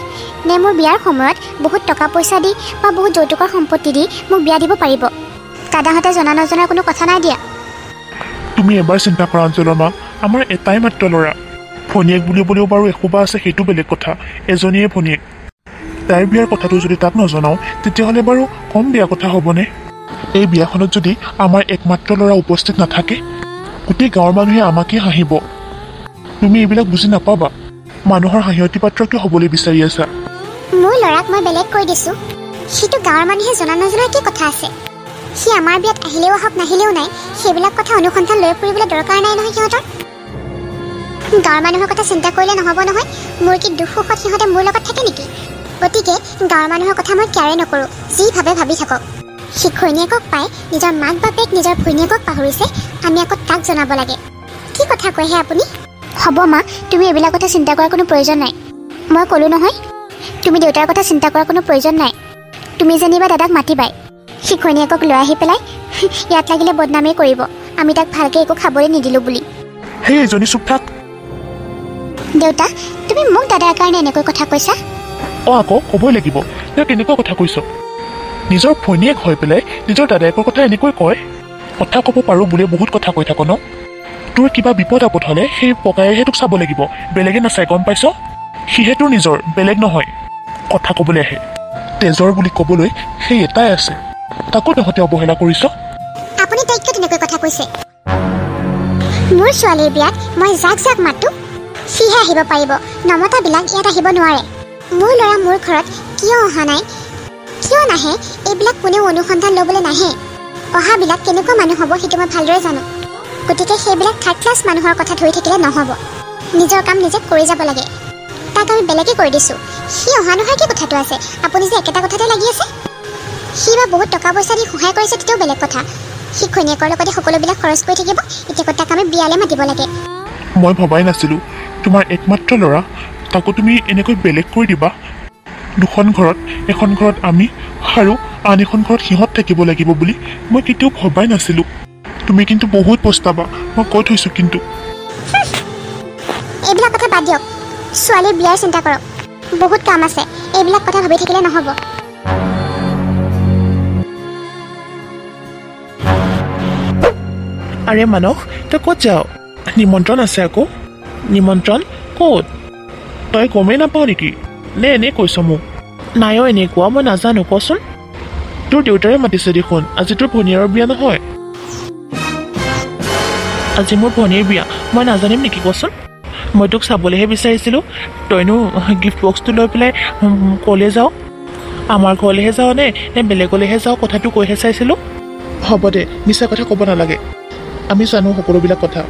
নে মোৰ বিয়াৰ সময়ত বহুত টকা পইচা দি বা বহুত যৌতুকৰ সম্পত্তি দি মোক বিয়া দিব পাৰিব দাদাহঁতে জনা নজনাৰ কোনো কথা নাই দিয়া তুমি এবাৰ চিন্তা কৰা অঞ্চলৰ মাক আমাৰ এটাই মাত্ৰ ল'ৰা ভনীয়েক বুলিবলৈও বাৰু এসোবা আছে সেইটো বেলেগ কথা এজনীয়ে ভনীয়েক তাইৰ বিয়াৰ কথাটো যদি তাক নজনাওঁ তেতিয়াহ'লে বাৰু কম বেয়া কথা হ'বনে এই বিয়াখনত যদি আমাৰ একমাত্ৰ ল'ৰা উপস্থিত নাথাকে গোটেই গাঁৱৰ মানুহে আমাকেই হাঁহিব তুমি এইবিলাক বুজি নাপাবা মানুহৰ হাঁহিয়তী পাত্ৰ কিয় হ'বলৈ বিচাৰি আছা মোৰ ল'ৰাক মই বেলেগ কৈ দিছোঁ সিটো গাঁৱৰ মানুহে জনা নজনাৰ কি কথা আছে সি আমাৰ বিয়াত আহিলেও আহক নাহিলেও নাই সেইবিলাক কথা অনুসন্ধান লৈ ফুৰিবলৈ দৰকাৰ নাই নহয় সিহঁতৰ গাঁৱৰ মানুহৰ কথা চিন্তা কৰিলে নহ'ব নহয় মোৰ কি দুখ সুখত সিহঁতে মোৰ লগত থাকে নেকি গতিকে গাঁৱৰ মানুহৰ কথা মই কেয়াৰে নকৰোঁ যি ভাবে ভাবি থাকক সি ঘৈণীয়েকক পাই নিজৰ মাক বাপেক নিজৰ ভৈণীয়েকক পাহৰিছে আমি আকৌ তাক জনাব লাগে কি কথা কয়হে আপুনি হ'ব মা তুমি এইবিলাক কথা চিন্তা কৰাৰ কোনো প্ৰয়োজন নাই মই ক'লোঁ নহয় তুমি দেউতাৰ কথা চিন্তা কৰাৰ কোনো প্ৰয়োজন নাই তুমি যেনিবা দাদাক মাতিবাই সি ঘৈণীয়েকক লৈ আহি পেলাই ইয়াত লাগিলে বদনামেই কৰিব আমি তাক ভালকৈ একো খাবলৈ নিদিলোঁ বুলি সেই এজনী চুপ থাক দেউতা তুমি মোক দাদাৰ কাৰণে এনেকৈ কথা কৈছা আকৌ ক'বই লাগিব তই কেনেকুৱা কথা কৈছ নিজৰ ভনীয়েক হৈ পেলাই নিজৰ দাদায়েকৰ কথা এনেকৈ কয় কথা ক'ব পাৰোঁ বুলি বহুত কথা কৈ থাক ন তোৰ কিবা বিপদ আপদ হ'লে সেই পকায়েহে তোক চাব লাগিব বেলেগে নাচাই গম পাইছ সিহে তোৰ নিজৰ বেলেগ নহয় কথা ক'বলৈ আহে তেজৰ বুলি ক'বলৈ সেই এটাই আছে তাকো তহঁতে অৱহেলা কৰিছ আপুনি তাইক তেনেকৈ কথা কৈছে মোৰ ছোৱালীৰ বিয়াত মই যাক যাক মাতোঁ সিহে আহিব পাৰিব নমতাবিলাক ইয়াত আহিব নোৱাৰে মোৰ ল'ৰা মোৰ ঘৰত কিয় অহা নাই কিয় নাহে এইবিলাক কোনেও অনুসন্ধান ল'বলৈ নাহে অহাবিলাক কেনেকুৱা মানুহ হ'ব সেইটো মই ভালদৰে জানো গতিকে সেইবিলাক থাৰ্ড ক্লাছ মানুহৰ কথা ধৰি থাকিলে নহ'ব নিজৰ কাম নিজে কৰি যাব লাগে তাক আমি বেলেগে কৰি দিছোঁ সি অহা নহয় কি কথাটো আছে আপুনি যে একেটা কথাতে লাগি আছে সি বা বহুত টকা পইচা দি সহায় কৰিছে তেতিয়াও বেলেগ কথা সি ঘৈণীয়েকৰ লগতে সকলোবিলাক খৰচ কৰি থাকিব এতিয়া তাক আমি বিয়ালৈ মাতিব লাগে মই ভবাই নাছিলোঁ তোমাৰ একমাত্ৰ ল'ৰা তাকো তুমি এনেকৈ বেলেগ কৰি দিবা দুখন ঘৰত এখন ঘৰত আমি আৰু আন এখন ঘৰত সিহঁত থাকিব লাগিব বুলি মই কেতিয়াও ভবাই নাছিলোঁ তুমি কিন্তু বহুত পস্তাবা মই কৈ থৈছোঁ কিন্তু এইবিলাক কথা বাদ দিয়ক ছোৱালীৰ বিয়াৰ চিন্তা কৰক বহুত কাম আছে এইবিলাক কথা ভাবি থাকিলে নহ'ব আৰে মানস তই ক'ত যাৱ নিমন্ত্ৰণ আছে আকৌ নিমন্ত্ৰণ ক'ত তই গমেই নাপাৱ নেকি নে এনেই কৈছ মোক নাই এনেকুৱা মই নাজানো কচোন তোৰ দেউতাৰে মাতিছে দেখোন আজি তোৰ ভনীয়াৰৰ বিয়া নহয় আজি মোৰ ভনীৰ বিয়া মই নাজানিম নেকি কচোন মই তোক চাবলৈহে বিচাৰিছিলোঁ তইনো গিফ্ট বক্সটো লৈ পেলাই ক'লৈ যাওঁ আমাৰ ঘৰলৈহে যাওঁ নে বেলেগলৈহে যাওঁ কথাটো কৈহে চাইছিলোঁ হ'ব দে মিছা কথা ক'ব নালাগে আমি জানো সকলোবিলাক কথা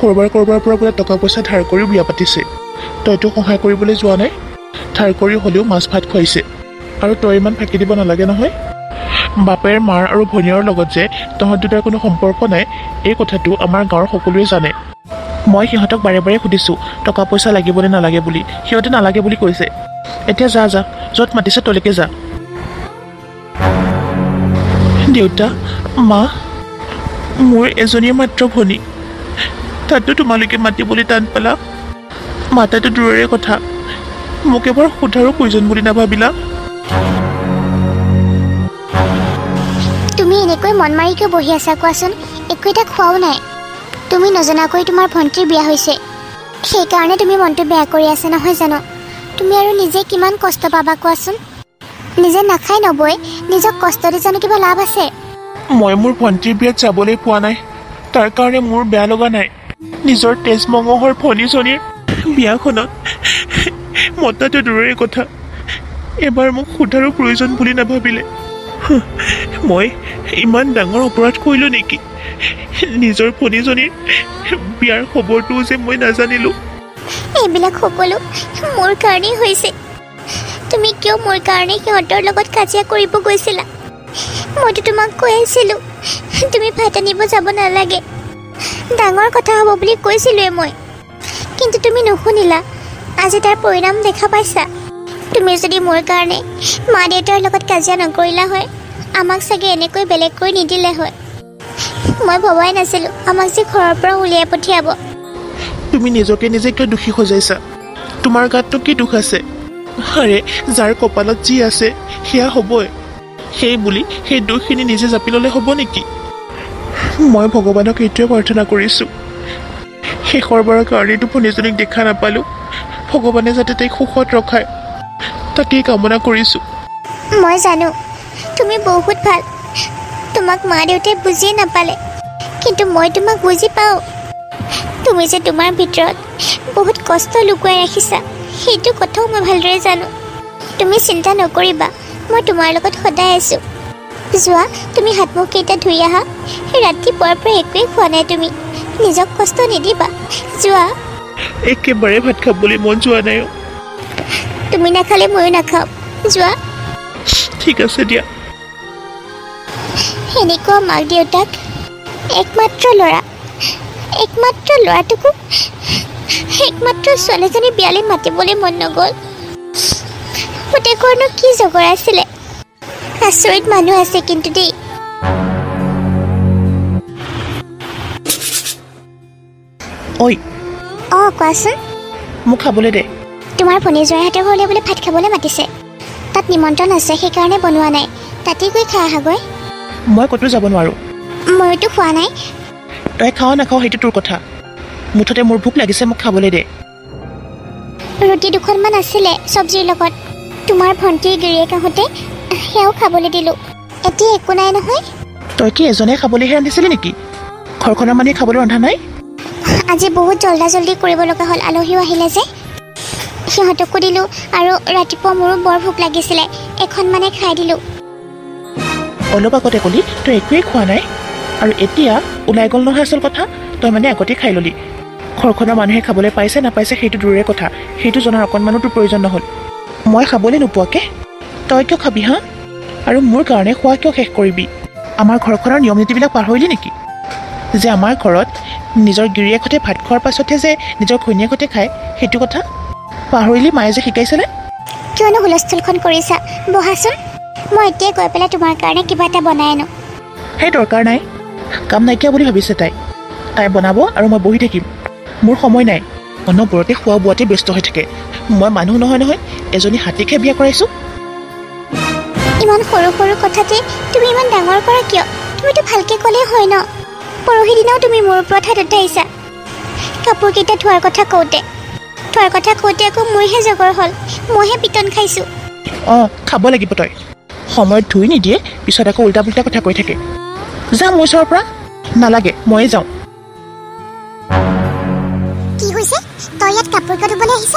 ক'ৰবাৰ পৰা বোলে টকা পইচা ধাৰ কৰিও বিয়া পাতিছে তইতো সহায় কৰিবলৈ যোৱা নাই ধাৰ কৰি হ'লেও মাছ ভাত খুৱাইছে আৰু তই ইমান ফাঁকি দিব নালাগে নহয় বাপেৰ মাৰ আৰু ভনীয়াৰ লগত যে তহঁত দুটাৰ কোনো সম্পৰ্ক নাই এই কথাটো আমাৰ গাঁৱৰ সকলোৱে জানে মই সিহঁতক বাৰে বাৰে সুধিছোঁ টকা পইচা লাগিবনে নালাগে বুলি সিহঁতে নালাগে বুলি কৈছে এতিয়া যা য'ত মাতিছে তলৈকে যা দেউতা মা মোৰ এজনীয়ে মাত্ৰ ভনী তাতো তোমালোকে মাতিবলৈ টান পালা মাতাটো দূৰৰে কথা মোক এবাৰ সোধাৰো প্ৰয়োজন বুলি নাভাবিলা তুমি এনেকৈ মন মাৰি কিয় বহি আছা কোৱাচোন একো এটা খোৱাও নাই তুমি নজনাকৈ তোমাৰ ভণ্টিৰ বিয়া হৈছে সেইকাৰণে তুমি মনটো বেয়া কৰি আছে নহয় জানো তুমি আৰু নিজে কিমান কষ্ট পাবা কোৱাচোন নিজে নাখাই নবৈ নিজক কষ্ট দি জানো কিবা লাভ আছে মই মোৰ ভণ্টিৰ বিয়াত যাবলৈ পোৱা নাই তাৰ কাৰণে মোৰ বেয়া লগা নাই নিজৰ তেজ মঙহৰ ভনীজনীৰ বিয়াখনত মতাটো দূৰৰে কথা এবাৰ মোক সোধাৰো প্ৰয়োজন বুলি নাভাবিলে মই ইমান ডাঙৰ অপৰাধ কৰিলোঁ নেকি নিজৰ ভনীজনীৰ বিয়াৰ খবৰটোও যে মই নাজানিলোঁ এইবিলাক সকলো মোৰ কাৰণেই হৈছে তুমি কিয় মোৰ কাৰণে সিহঁতৰ লগত কাজিয়া কৰিব গৈছিলা মইতো তোমাক কৈ আছিলোঁ তুমি ভাত আনিব যাব নালাগে ডাঙৰ কথা হ'ব বুলি কৈছিলোঁৱে মই কিন্তু তুমি নুশুনিলা আজি তাৰ পৰিণাম দেখা পাইছা তুমি যদি মোৰ কাৰণে মা দেউতাৰ লগত কাজিয়া নকৰিলা হয় আমাক চাগে এনেকৈ বেলেগ কৰি নিদিলে হয় মই ভবাই নাছিলোঁ আমাক যে ঘৰৰ পৰা উলিয়াই পঠিয়াব তুমি নিজকে নিজে কিয় দোষী সজাইছা তোমাৰ গাতনো কি দুখ আছে আৰে যাৰ কপালত যি আছে সেয়া হ'বই সেই বুলি সেই দুখখিনি নিজে জাপি ল'লে হ'ব নেকি মই ভগৱানক এইটোৱে প্ৰাৰ্থনা কৰিছোঁ শেষৰবাৰৰ কাৰণেতো ভনীজনীক দেখা নাপালোঁ ভগৱানে যাতে তাইক সুখত ৰখায় তাকেই কামনা কৰিছোঁ মই জানো তুমি বহুত ভাল তোমাক মা দেউতাই বুজিয়ে নাপালে কিন্তু মই তোমাক বুজি পাওঁ তুমি যে তোমাৰ ভিতৰত বহুত কষ্ট লুকুৱাই ৰাখিছা সেইটো কথাও মই ভালদৰে জানো তুমি চিন্তা নকৰিবা মই তোমাৰ লগত সদায় আছোঁ যোৱা তুমি হাত মুখকেইটা ধুই আহা ৰাতিপুৱাৰ পৰা একোৱেই খোৱা নাই তুমি নিজক কষ্ট নিদিবা যোৱা একেবাৰে ভাত খাবলৈ মন যোৱা নাই তুমি নাখালে ময়ো নাখাওঁ যোৱা ঠিক আছে দিয়া এনেকুৱা মাক দেউতাক একমাত্ৰ ল'ৰাটোকো একমাত্ৰ ছোৱালীজনী বিয়ালৈ মাতিবলৈ মন নগ'ল পুতেকৰনো কি জগৰ আছিলে আচৰিত মানুহ আছে কিন্তু দেই ঐ কোৱাচোন মোক খাবলৈ দে তোমাৰ ভনীজোৱাইহঁতৰ ঘৰলৈ বোলে ভাত খাবলৈ মাতিছে তাত নিমন্ত্ৰণ আছে সেইকাৰণে বনোৱা নাই তাতেই গৈ খাই আহাগৈ মই ক'তো যাব নোৱাৰোঁ ময়োতো খোৱা নাই তই খাওঁ নাখাওঁ সেইটো তোৰ কথা মুঠতে মোৰ ভোক লাগিছে মোক খাবলৈ দে ৰুটি দুখনমান আছিলে চব্জিৰ লগত তোমাৰ ভণ্টিৰ গিৰিয়েক আহোঁতে সেয়াও খাবলৈ দিলোঁ এতিয়া একো নাই নহয় তই কি এজনে খাবলৈহে ৰান্ধিছিলি নেকি ঘৰখনৰ মানুহে খাবলৈ ৰন্ধা নাই আজি বহুত জল্দি কৰিব লগা হ'ল আলহীও আহিলে যে সিহঁতকো দিলোঁ আৰু ৰাতিপুৱা মোৰো বৰ ভোক লাগিছিলে এখন মানে খাই দিলোঁ অলপ আগতে ক'লি তই একোৱেই খোৱা নাই আৰু এতিয়া ওলাই গ'ল নহয় আচল কথা তই মানে আগতে খাই ল'লি ঘৰখনৰ মানুহে খাবলৈ পাইছে নাপাইছে সেইটো দূৰৰে কথা সেইটো জনাৰ অকণমানো তোৰ প্ৰয়োজন নহ'ল মই খাবলৈ নোপোৱাকৈ তই কিয় খাবি হা আৰু মোৰ কাৰণে খোৱা কিয় শেষ কৰিবি আমাৰ ঘৰখনৰ নিয়ম নীতিবিলাক পাহৰিলি নেকি যে আমাৰ ঘৰত নিজৰ গিৰিয়েকহঁতে ভাত খোৱাৰ পাছতহে যে নিজৰ ঘৈণীয়েকহঁতে খায় সেইটো কথা পাহৰিলি মায়ে যে শিকাইছিলে কিয়নো হুলস্থুলখন কৰিছা বহাচোন মই এতিয়া গৈ পেলাই তোমাৰ কাৰণে কিবা এটা বনাই আনো সেই দৰকাৰ নাই কাম নাইকিয়া বুলি ভাবিছে তাই বনাব আৰু মই বহি থাকিম মোৰ সময় নাই অনবৰতে খোৱা বোৱাতে ব্যস্ত হৈ থাকে। মই মানুহ নহয় এজনী হাতীকহে বিয়া কৰাইছোঁ। ইমান সৰু সৰু কথাতে তুমি ইমান ডাঙৰ কৰা কিয়? তুমিতো ভালকৈ ক'লেই হয় ন। পৰহি দিনাও তুমি মোৰ ওপৰত হাত উঠাইছা কাপোৰকেইটা ধোৱাৰ কথা কওঁতে আকৌ মোৰহে জগৰ হ'ল, মইহে পিটন খাইছোঁ। অঁ খাব লাগিব তই। সময়ত ধুই নিদিয়ে, পিছত আকৌ উল্টা পুল্টা কথা কৈ থাকে। যা মোৰ ওচৰৰ পৰা। নালাগে, ময়ে যাওঁ। কি হৈছে? তই ইয়াত কাপোৰ কিয় ধুবলৈ আহিছ?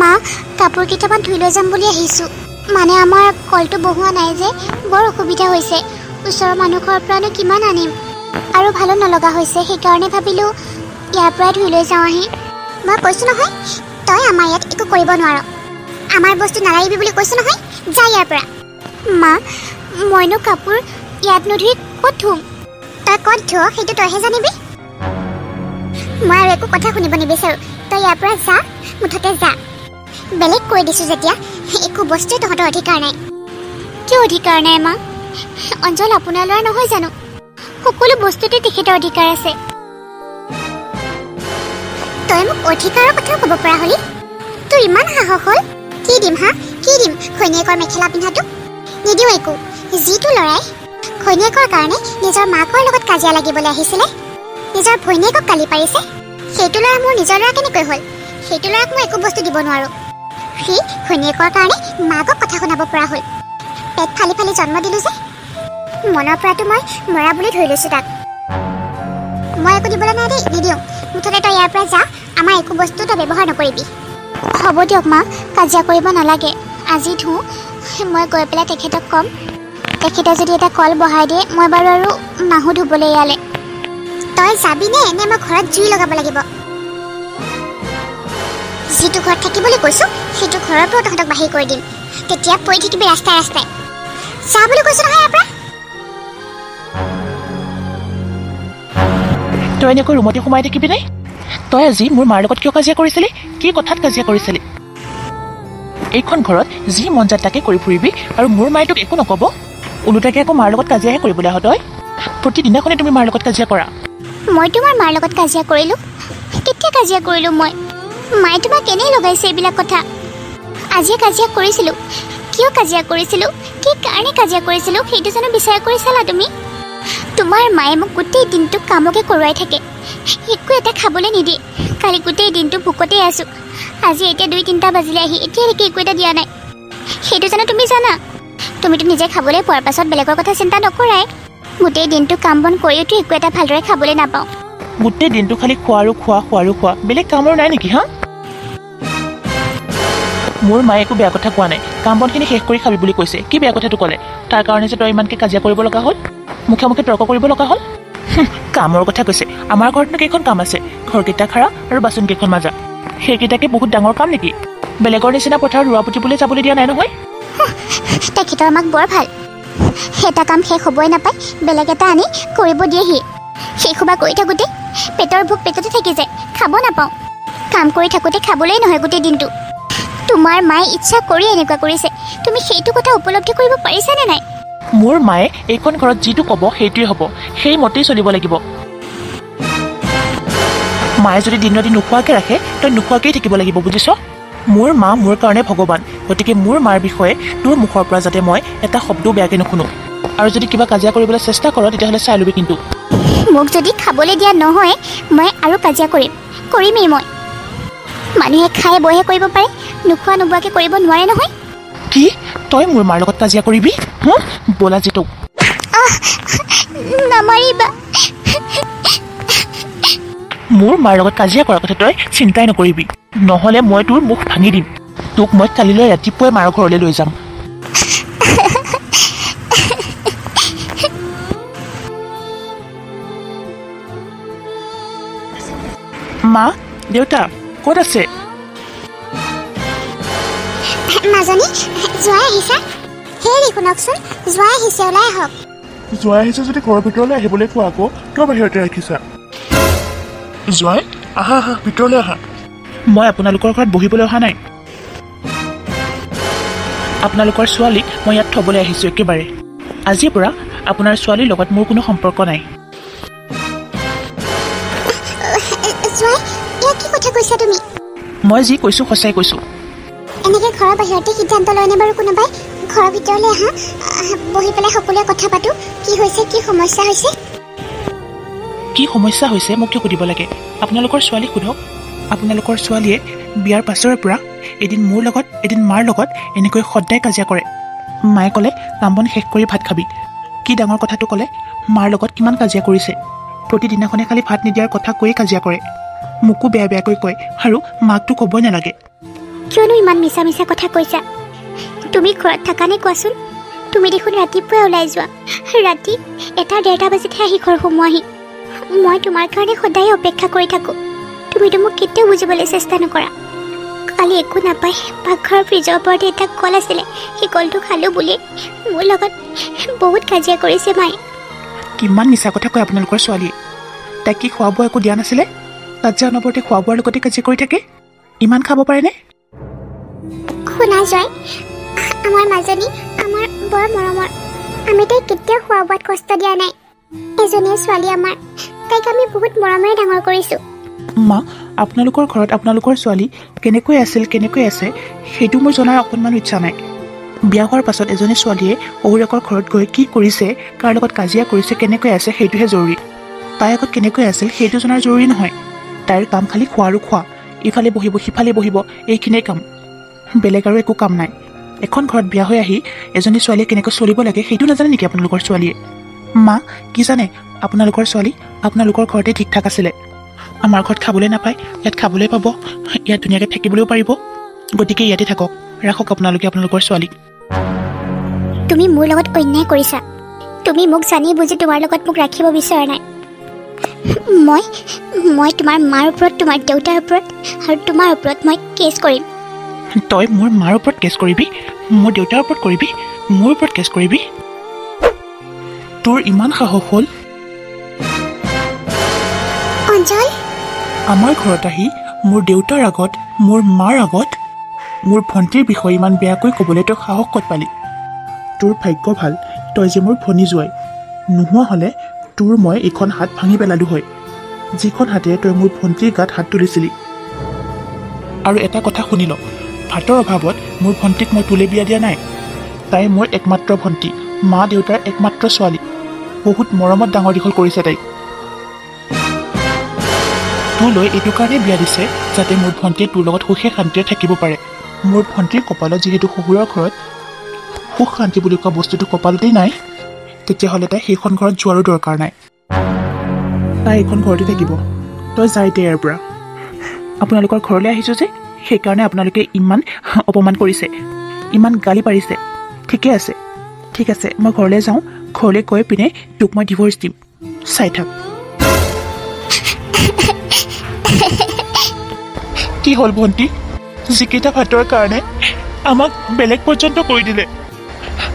মা, কাপোৰ কেইটামান ধুই লৈ যাম বুলি আহিছোঁ। মানে আমাৰ কলটো বহোৱা নাই যে, বৰ অসুবিধা হৈছে। ওচৰৰ মানুহ ঘৰৰ পৰানো কিমান আনিম, আৰু ভালো নলগা হৈছে। সেইকাৰণে ভাবিলোঁ ইয়াৰ পৰাই ধুই লৈ যাওঁ আহি। মই কৈছোঁ নহয়, তই আমাৰ ইয়াত একো কৰিব নোৱাৰ। আমাৰ বস্তু নালাগিবি বুলি কৈছোঁ নহয়, যা ইয়াৰ পৰা। মা, মইনো কাপোৰ ইয়াত নুধুই ক'ত ধুম? তই ক'ত ধুৱ সেইটো তইহে জানিবি। মই আৰু একো কথা শুনিব নিবিচাৰোঁ। তই ইয়াৰ পৰা যা, মুঠতে যা। বেলেগ কৈ দিছোঁ যেতিয়া, একো বস্তুৱে তহঁতৰ অধিকাৰ নাই। কিয় অধিকাৰ নাই মা? অঞ্জল আপোনাৰ ল'ৰা নহয় জানো? সকলো বস্তুতে তেখেতৰ অধিকাৰ আছে। তই মোক অধিকাৰৰ কথা ক'ব পৰা হলি? তোৰ ইমান সাহস হ'ল? কি দিম হা? কি দিম ঘৈণীয়েকৰ মেখেলা পিন্ধাটো? নিদিওঁ একো। যিটো ল'ৰাই ঘৈণীয়েকৰ কাৰণে নিজৰ মাকৰ লগত কাজিয়া লাগিবলৈ আহিছিলে, নিজৰ ভৈণীয়েকক গালি পাৰিছে, সেইটো ল'ৰা মোৰ নিজৰ ল'ৰা কেনেকৈ হ'ল? সেইটো ল'ৰাক মই একো বস্তু দিব নোৱাৰোঁ। সি ঘৈণীয়েকৰ কাৰণে মাকক কথা শুনাব পৰা হ'ল। পেট ফালি ফালি জন্ম দিলোঁ যে, মনৰ পৰাটো মই মৰা বুলি ধৰি লৈছোঁ তাক। মই একো দিবলৈ নাই দেই, নিদিওঁ। মুঠতে তই ইয়াৰ পৰা যা, আমাৰ একো বস্তু তই ব্যৱহাৰ নকৰিবি। হ'ব দিয়ক মা, কাজিয়া কৰিব নালাগে। আজি ধুওঁ, মই গৈ পেলাই তেখেতক ক'ম। তেখেতে যদি এটা কল বহাই দিয়ে, মই বাৰু আৰু নাহোঁ ধুবলৈ ইয়ালৈ। তই যাবিনে নে মই ঘৰত জুই লগাব লাগিব? যিটো ঘৰত থাকিবলৈ কৈছোঁ, সেইটো ঘৰৰ পৰাও তহঁতক বাহিৰ কৰি দিম। তেতিয়া পৰি থাকিবি ৰাস্তাই ৰাস্তাই। যা বুলি কৈছোঁ নহয় ইয়াৰ পৰা। তই এনেকৈ ৰুমতে সোমাই থাকিবি নাই? তই আজি মোৰ মাৰ লগত কিয় কাজিয়া কৰিছিলি? কি কথাত কাজিয়া কৰিছিলি? এইখন ঘৰত যি মন যায় তাকে কৰি ফুৰিবি, আৰু মোৰ মায়ে তোক একো নক'ব? ওলোটাকে আকৌ মাৰ লগত কাজিয়াহে কৰিবলৈ আহ তই? প্ৰতিদিনাখনে তুমি মাৰ লগত কাজিয়া কৰা। মই তোমাৰ মাৰ লগত কাজিয়া কৰিলোঁ? কেতিয়া কাজিয়া কৰিলোঁ মই? মায়ে তোমাক এনেই লগাইছে এইবিলাক কথা। আজিয়ে কাজিয়া কৰিছিলোঁ। কিয় কাজিয়া কৰিছিলোঁ, কি কাৰণে কাজিয়া কৰিছিলোঁ, সেইটো জানো বিচাৰ কৰি চালা তুমি? তোমাৰ মায়ে মোক গোটেই দিনটো কামকে কৰোৱাই থাকে, একো এটা খাবলৈ নিদিয়ে। কালি গোটেই দিনটো ভোকতেই আছোঁ। আজি এতিয়া 2-3টা বাজিলে আহি এতিয়ালৈকে একো এটা দিয়া নাই। সেইটো জানো তুমি জানা? তুমিতো নিজে খাবলৈ পোৱাৰ পাছত বেলেগৰ কথা চিন্তা নকৰাই। গোটেই দিনটো কাম বন কৰিওতো একো এটা ভালদৰে খাবলৈ নাপাওঁ। গোটেই দিনটো খালি খোৱাৰো খোৱা, বেলেগ কাম আৰু নাই নেকি হা? মোৰ মায়ে একো বেয়া কথা কোৱা নাই, কাম বনখিনি শেষ কৰি খাবি বুলি কৈছে। কি বেয়া কথাটো ক'লে? তাৰ কাৰণে যে তই ইমানকৈ কাজিয়া কৰিব লগা হ'ল, মুখে মুখে তৰ্ক কৰিব লগা হ'ল? কামৰ কথা কৈছে। আমাৰ ঘৰতনো কেইখন কাম আছে? ঘৰকেইটা খাৰা আৰু বাচন কেইখন মাজা। সেইকেইটাকে বহুত ডাঙৰ কাম নেকি? বেলেগৰ নিচিনা পথাৰত ৰোৱা পুতিবলৈ যাবলৈ দিয়া নাই নহয়। তেখেতৰ মাক বৰ ভাল। এটা কাম শেষ হ'বই নাপায়, বেলেগ এটা আনি কৰিব দিয়েহি। সেই সোপা কৰি থাকোঁতে পেটৰ ভোক পেটতে থাকি যায়, খাব নাপাওঁ। কাম কৰি থাকোঁতে খাবলৈই নহয় গোটেই দিনটো। তোমাৰ মায়ে ইচ্ছা কৰি এনেকুৱা কৰিছে, তুমি সেইটো কথা উপলব্ধি কৰিব পাৰিছানে নাই? মোৰ মায়ে এইখন ঘৰত যিটো ক'ব সেইটোৱে হ'ব, সেইমতেই চলিব লাগিব। মায়ে যদি দিন ৰাতি নোখোৱাকৈ ৰাখে, তই নোখোৱাকেই থাকিব লাগিব, বুজিছ? মোৰ মা মোৰ কাৰণে ভগৱান, গতিকে মোৰ মাৰ বিষয়ে তোৰ মুখৰ পৰা যাতে মই এটা শব্দও বেয়াকৈ নুশুনো। আৰু যদি কিবা কাজিয়া কৰিবলৈ চেষ্টা কৰ, তেতিয়াহ'লে চাই ল'বি কিন্তু। মোক যদি খাবলৈ দিয়া নহয়, মই আৰু কাজিয়া কৰিমেই মই। মানুহে খাই বইহে কৰিব পাৰে, নোখোৱা নোবোৱাকৈ কৰিব নোৱাৰে নহয়। কি? তই মোৰ মাৰ লগত কাজিয়া কৰিবি? বলা যিটো। নামাৰিবা। মোৰ মাৰ লগত কাজিয়া কৰাৰ কথা তই চিন্তাই নকৰিবি, নহ'লে মই তোৰ মুখ ভাঙি দিম। তোক মই কালিলৈ ৰাতিপুৱাই মাৰ ঘৰলৈ লৈ যাম। মা, দেউতা ক'ত আছে? মাজনী, জোৱাই আহিছা? হেৰি শুনকচোন, জোৱাই আহিছে, ওলাই আহক। জোৱাই আহিছে যদি ঘৰৰ ভিতৰলৈ আহিবলৈ কোৱা আকৌ, কিয় বাহিৰতে ৰাখিছা? জোৱাই, আহা ভিতৰলৈ আহা। মই আপোনালোকৰ ঘৰত বহিবলৈ অহা নাই। আপোনালোকৰ ছোৱালীক মই ইয়াত থ'বলৈ আহিছোঁ একেবাৰে। আজিৰ পৰা আপোনাৰ ছোৱালীৰ লগত মোৰ কোনো সম্পৰ্ক নাই। কথা কৈছা তুমি? মই যি কৈছোঁ সঁচাই কৈছোঁ। এনেকৈ ঘৰৰ বাহিৰতে সিদ্ধান্ত লয়নে বাৰু কোনোবাই? ঘৰৰ ভিতৰলৈ আহা, বহি পেলাই সকলোৱে কথা পাতোঁ। কি হৈছে, কি সমস্যা হৈছে? কি সমস্যা হৈছে মোক কিয় সুধিব লাগে? আপোনালোকৰ ছোৱালীক সোধক। আপোনালোকৰ ছোৱালীয়ে বিয়াৰ পাছৰে পৰা এদিন মোৰ লগত এদিন মাৰ লগত এনেকৈ সদায় কাজিয়া কৰে। মায়ে ক'লে কাম বন শেষ কৰি ভাত খাবি। কি ডাঙৰ কথাটো ক'লে মাৰ লগত কিমান কাজিয়া কৰিছে। প্ৰতিদিনাখনে খালি ভাত নিদিয়াৰ কথা কৈয়ে কাজিয়া কৰে। মোকো বেয়া বেয়াকৈ কয় আৰু মাকতো ক'বই নালাগে। কিয়নো ইমান মিছা মিছা কথা কৈছা? তুমি ঘৰত থাকা নে কোৱাচোন? তুমি দেখোন ৰাতিপুৱাই ওলাই যোৱা, ৰাতি 1-1:30 বাজিতহে আহি ঘৰ সোমোৱাহি। মই তোমাৰ কাৰণে সদায় অপেক্ষা কৰি থাকোঁ। তুমিতো মোক কেতিয়াও বুজিবলৈ চেষ্টা নকৰা। কালি একো নাপায় পাকঘৰৰ ফ্ৰিজৰ ওপৰতে এটা কল আছিলে, সেই কলটো খালোঁ বুলি মোৰ লগত বহুত কাজিয়া কৰিছে মায়ে। কিমান মিছা কথা কয় আপোনালোকৰ ছোৱালীয়ে। তাইক কি খোৱা বোৱা একো দিয়া নাছিলে? তাত যে অনবৰতে খোৱা বোৱাৰ লগতে কাজিয়া কৰি থাকে। ইমান খাব পাৰেনে? শুনা যায়, আমাৰ মাজনী আমাৰ বৰ মৰমৰ। আমি তাইক কেতিয়াও খোৱা বোৱাত কষ্ট দিয়া নাই। এজনীয়ে ছোৱালী আমাৰ, তাইক আমি বহুত মৰমেৰে ডাঙৰ কৰিছোঁ। মা, আপোনালোকৰ ঘৰত আপোনালোকৰ ছোৱালী কেনেকৈ আছিল কেনেকৈ আছে সেইটো মোৰ জনাৰ অকণমান ইচ্ছা নাই। বিয়া হোৱাৰ পাছত এজনী ছোৱালীয়ে শহুৰেকৰ ঘৰত গৈ কি কৰিছে, কাৰ লগত কাজিয়া কৰিছে, কেনেকৈ আছে সেইটোহে জৰুৰী। তাই আগত কেনেকৈ আছিল সেইটো জনাৰ জৰুৰী নহয়। তাইৰ কাম খালি খোৱা আৰু খোৱা, ইফালে বহিব সিফালে বহিব, এইখিনিয়ে কাম, বেলেগ আৰু একো কাম নাই। এখন ঘৰত বিয়া হৈ আহি এজনী ছোৱালীয়ে কেনেকৈ চলিব লাগে সেইটো নাজানে নেকি আপোনালোকৰ ছোৱালীয়ে? মা, কি জানে আপোনালোকৰ ছোৱালী আপোনালোকৰ ঘৰতে ঠিক ঠাক আছিলে। আমাৰ ঘৰত খাবলৈ নাপায়, ইয়াত খাবলৈ পাব, ইয়াত ধুনীয়াকৈ থাকিবলৈও পাৰিব। গতিকে ইয়াতে থাকক, ৰাখক আপোনালোকে আপোনালোকৰ ছোৱালীক। তুমি মোৰ লগত অন্যায় কৰিছা। তুমি মোক জানি বুজি তোমাৰ লগত মোক ৰাখিব বিচৰা নাই। মই তোমাৰ মাৰ ওপৰত, তোমাৰ দেউতাৰ ওপৰত আৰু তোমাৰ ওপৰত মই কেছ কৰিম। তই মোৰ মাৰ ওপৰত কেছ কৰিবি? মোৰ দেউতাৰ ওপৰত কৰিবি? মোৰ ওপৰত কেছ কৰিবি? তোৰ ইমান সাহস হ'ল? অঞ্জল, আমাৰ ঘৰত আহি মোৰ দেউতাৰ আগত, মোৰ মাৰ আগত মোৰ ভণ্টিৰ বিষয়ে ইমান বেয়াকৈ ক'বলৈ তই সাহস ক'ত পালি? তোৰ ভাগ্য ভাল তই যে মোৰ ভনী জোৱাই। নোহোৱা হ'লে তোৰ মই এইখন হাত ভাঙি পেলালোঁ হয়, যিখন হাতেৰে তই মোৰ ভণ্টিৰ গাত হাত তুলিছিলি। আৰু এটা কথা শুনি ল, ভাতৰ অভাৱত মোৰ ভণ্টিক মই তুলে বিয়া দিয়া নাই। তাই মোৰ একমাত্ৰ ভণ্টি, মা দেউতাৰ একমাত্ৰ ছোৱালী। বহুত মৰমত ডাঙৰ দীঘল কৰিছে তাইক। তোলৈ এইটো কাৰণে বিয়া দিছে যাতে মোৰ ভণ্টিয়ে তোৰ লগত সুখে শান্তিৰে থাকিব পাৰে। মোৰ ভণ্টিৰ কপালত যিহেতু শহুৰৰ ঘৰত সুখ শান্তি বুলি কোৱা বস্তুটো কপালতেই নাই, তেতিয়াহ'লে তাই সেইখন ঘৰত যোৱাৰো দৰকাৰ নাই। তাই এইখন ঘৰতে থাকিব। তই যাই দে ইয়াৰ পৰা। আপোনালোকৰ ঘৰলৈ আহিছোঁ যে সেইকাৰণে আপোনালোকে ইমান অপমান কৰিছে, ইমান গালি পাৰিছে। ঠিকে আছে, ঠিক আছে, মই ঘৰলৈ যাওঁ। ঘৰলৈ গৈ পিনে তোক মই ডিভ'ৰ্চ দিম, চাই থাক। কি হ'ল ভণ্টি? যিকেইটা ভাতৰ কাৰণে আমাক বেলেগ পৰ্যন্ত কৰি দিলে,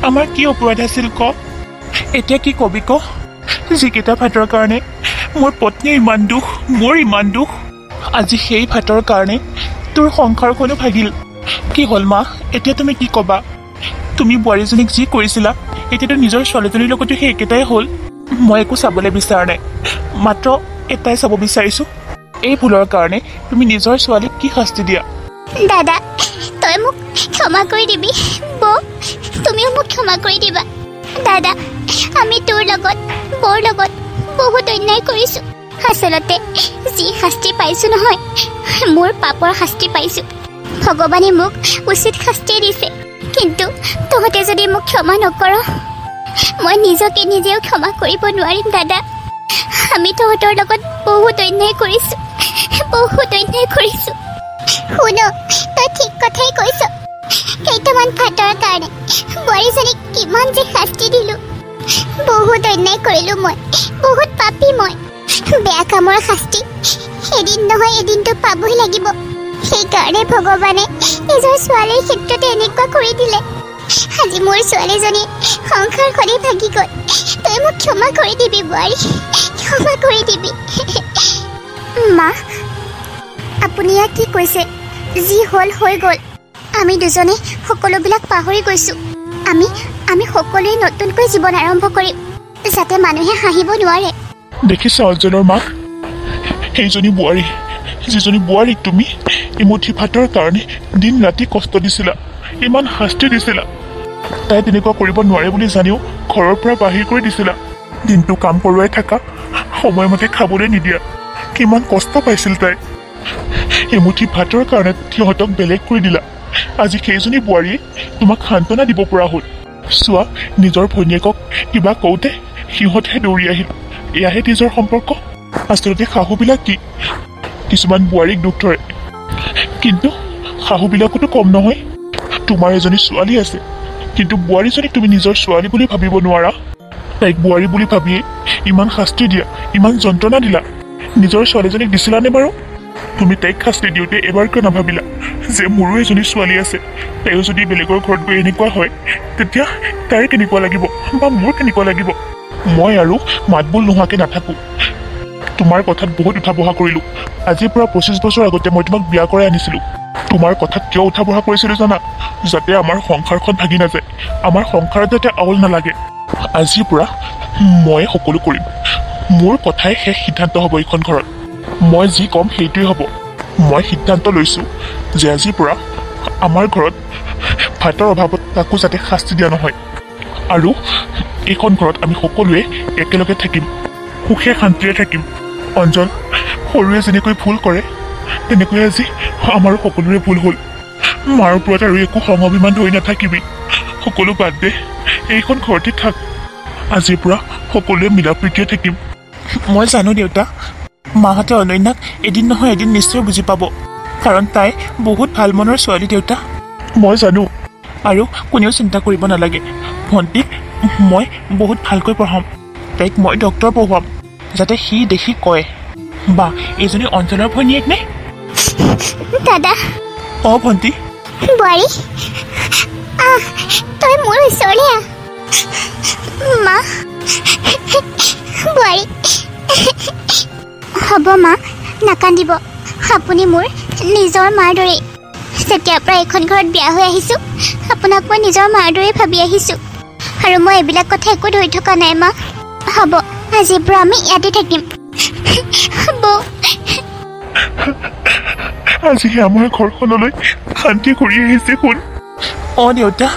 আমাৰ কি অপৰাধ আছিল ক? এতিয়া কি কবি ক? যিকেইটা ভাতৰ কাৰণে মোৰ পত্নীৰ ইমান দুখ, মোৰ ইমান দুখ, আজি সেই ভাতৰ কাৰণে তোৰ সংসাৰখনো ভাগিল। কি হ'ল মা, এতিয়া তুমি কি ক'বা? তুমি বোৱাৰীজনীক যি কৰিছিলা এতিয়াতো নিজৰ ছোৱালীজনীৰ লগতো সেই একেটাই হ'ল। মই একো চাবলৈ বিচৰা নাই, মাত্ৰ এটাই চাব বিচাৰিছোঁ, এই ভুলৰ কাৰণে তুমি নিজৰ ছোৱালীক কি শাস্তি দিয়া। দাদা, তই মোক ক্ষমা কৰি দিবি। বৌ, তুমিও মোক ক্ষমা কৰি দিবা। দাদা, আমি তোৰ লগত বৌৰ লগত বহুত অন্যায় কৰিছোঁ। আচলতে যি শাস্তি পাইছোঁ নহয়, মোৰ পাপৰ শাস্তি পাইছোঁ। ভগৱানে মোক উচিত শাস্তি দিছে, কিন্তু তহঁতে যদি মোক ক্ষমা নকৰ, মই নিজকে নিজেও ক্ষমা কৰিব নোৱাৰিম। দাদা, আমি তহঁতৰ লগত বহুত অন্যায় কৰিছোঁ, বহুত অন্যায় কৰিছোঁ। শুন, তই ঠিক কথাই কৈছ। কেইটামান ভাতৰ কাৰণে বোৱাৰীজনীক কিমান যে শাস্তি দিলোঁ। বহুত অন্যায় কৰিলোঁ মই, বহুত পাপী মই। বেয়া কামৰ শাস্তি এদিন নহয় এদিনটো পাবই লাগিব। সেইকাৰণে ভগৱানে নিজৰ ছোৱালীৰ ক্ষেত্ৰতে এনেকুৱা কৰি দিলে। আজি মোৰ ছোৱালীজনীৰ সংসাৰখনেই ভাগি গ'ল। তই মোক ক্ষমা কৰি দিবি বোৱাৰী, ক্ষমা কৰি দিবি। মা, আপুনি ইয়াক কি কৈছে? যি হ'ল হৈ গ'ল। আমি দুজনে সকলোবিলাক পাহৰি গৈছোঁ। আমি সকলোৱে নতুনকৈ জীৱন আৰম্ভ কৰিম, যাতে মানুহে হাঁহিব নোৱাৰে। দেখিছা অঞ্জনৰ মাক, সেইজনী বোৱাৰী যিজনী বোৱাৰীক তুমি এমুঠি ভাতৰ কাৰণে দিন ৰাতি কষ্ট দিছিলা, ইমান শাস্তি দিছিলা, তাই তেনেকুৱা কৰিব নোৱাৰে বুলি জানিও ঘৰৰ পৰা বাহিৰ কৰি দিছিলা। দিনটো কাম কৰোৱাই থাকা, সময়মতে খাবলৈ নিদিয়া, কিমান কষ্ট পাইছিল তাই। এমুঠি ভাতৰ কাৰণে সিহঁতক বেলেগ কৰি দিলা। আজি সেইজনী বোৱাৰীয়ে তোমাক সান্তনা দিব পৰা হ'ল। চোৱা, নিজৰ ভনীয়েকক কিবা কওঁতে সিহঁতহে দৌৰি আহিল। এয়াহে নিজৰ সম্পৰ্ক। আচলতে শাহুবিলাক কি, কিছুমান বোৱাৰীক দুখ ধৰে, কিন্তু শাহুবিলাকতো কম নহয়। তোমাৰ এজনী ছোৱালী আছে, কিন্তু বোৱাৰীজনীক তুমি নিজৰ ছোৱালী বুলি ভাবিব নোৱাৰা। তাইক বোৱাৰী বুলি ভাবিয়ে ইমান শাস্তি দিয়া, ইমান যন্ত্ৰণা দিলা। নিজৰ ছোৱালীজনীক দিছিলানে বাৰু? তুমি তাইক শাস্তি দিওঁতে এবাৰ কিয় নাভাবিলা যে মোৰো এজনী ছোৱালী আছে, তাইও যদি বেলেগৰ ঘৰত গৈ এনেকুৱা হয় তেতিয়া তাইৰ কেনেকুৱা লাগিব বা মোৰ কেনেকুৱা লাগিব? মই আৰু মাত বোল নোহোৱাকৈ নাথাকোঁ। তোমাৰ কথাত বহুত উঠা বহা কৰিলোঁ। আজিৰ পৰা 25 বছৰ আগতে মই তোমাক বিয়া কৰাই আনিছিলোঁ। তোমাৰ কথাত কিয় উঠা বহা কৰিছিলোঁ জানা? যাতে আমাৰ সংসাৰখন ভাগি নাযায়, আমাৰ সংসাৰত যাতে আউল নালাগে। আজিৰ পৰা মই সকলো কৰিম। মোৰ কথাই শেষ সিদ্ধান্ত হ'ব এইখন ঘৰত। মই যি ক'ম সেইটোৱে হ'ব। মই সিদ্ধান্ত লৈছোঁ যে আজিৰ পৰা আমাৰ ঘৰত ভাতৰ অভাৱত কাকো যাতে শাস্তি দিয়া নহয়, আৰু এইখন ঘৰত আমি সকলোৱে একেলগে থাকিম, সুখে শান্তিৰে থাকিম। অঞ্জল, সৰুৱে যেনেকৈ ভুল কৰে তেনেকৈ আজি আমাৰো সকলোৰে ভুল হ'ল। মাৰ ওপৰত আৰু একো খং অভিমান ধৰি নাথাকিবি, সকলো বাদ দে, এইখন ঘৰতে থাক। আজিৰ পৰা সকলোৱে মিলা প্ৰীতিৰে থাকিম। মই জানো দেউতা, মাহঁতে অনন্যাক এদিন নহয় এদিন নিশ্চয় বুজি পাব, কাৰণ তাই বহুত ভাল মনৰ ছোৱালী দেউতা। মই জানো। আৰু কোনেও চিন্তা কৰিব নালাগে। ভণ্টিক মই বহুত ভালকৈ পঢ়াম। তাইক মই ডক্তৰ পঢ়ুৱাম, যাতে সি দেখি কয়, বা এইজনী অঞ্চলৰ ভনীয়েক নে? দাদা, অঁ ভণ্টি। বোৱাৰী, তই মোৰ ওচৰলৈ আহ। মা, বোৱাৰী। হ'ব মা, নাকান্দিব। আপুনি মোৰ নিজৰ মাৰ দৰেই। যেতিয়াৰ পৰা এইখন ঘৰত বিয়া হৈ আহিছোঁ, আপোনাক মই নিজৰ মাৰ দৰেই ভাবি আহিছোঁ, আৰু মই এইবিলাক কথা একো ধৰি থকা নাই মা। হ'ব, আজিৰ পৰা আমি ইয়াতে থাকিম। হ'ব। আজিহে আমাৰ ঘৰখনলৈ শান্তি কৰি আহিছে শুন। অঁ দেউতা।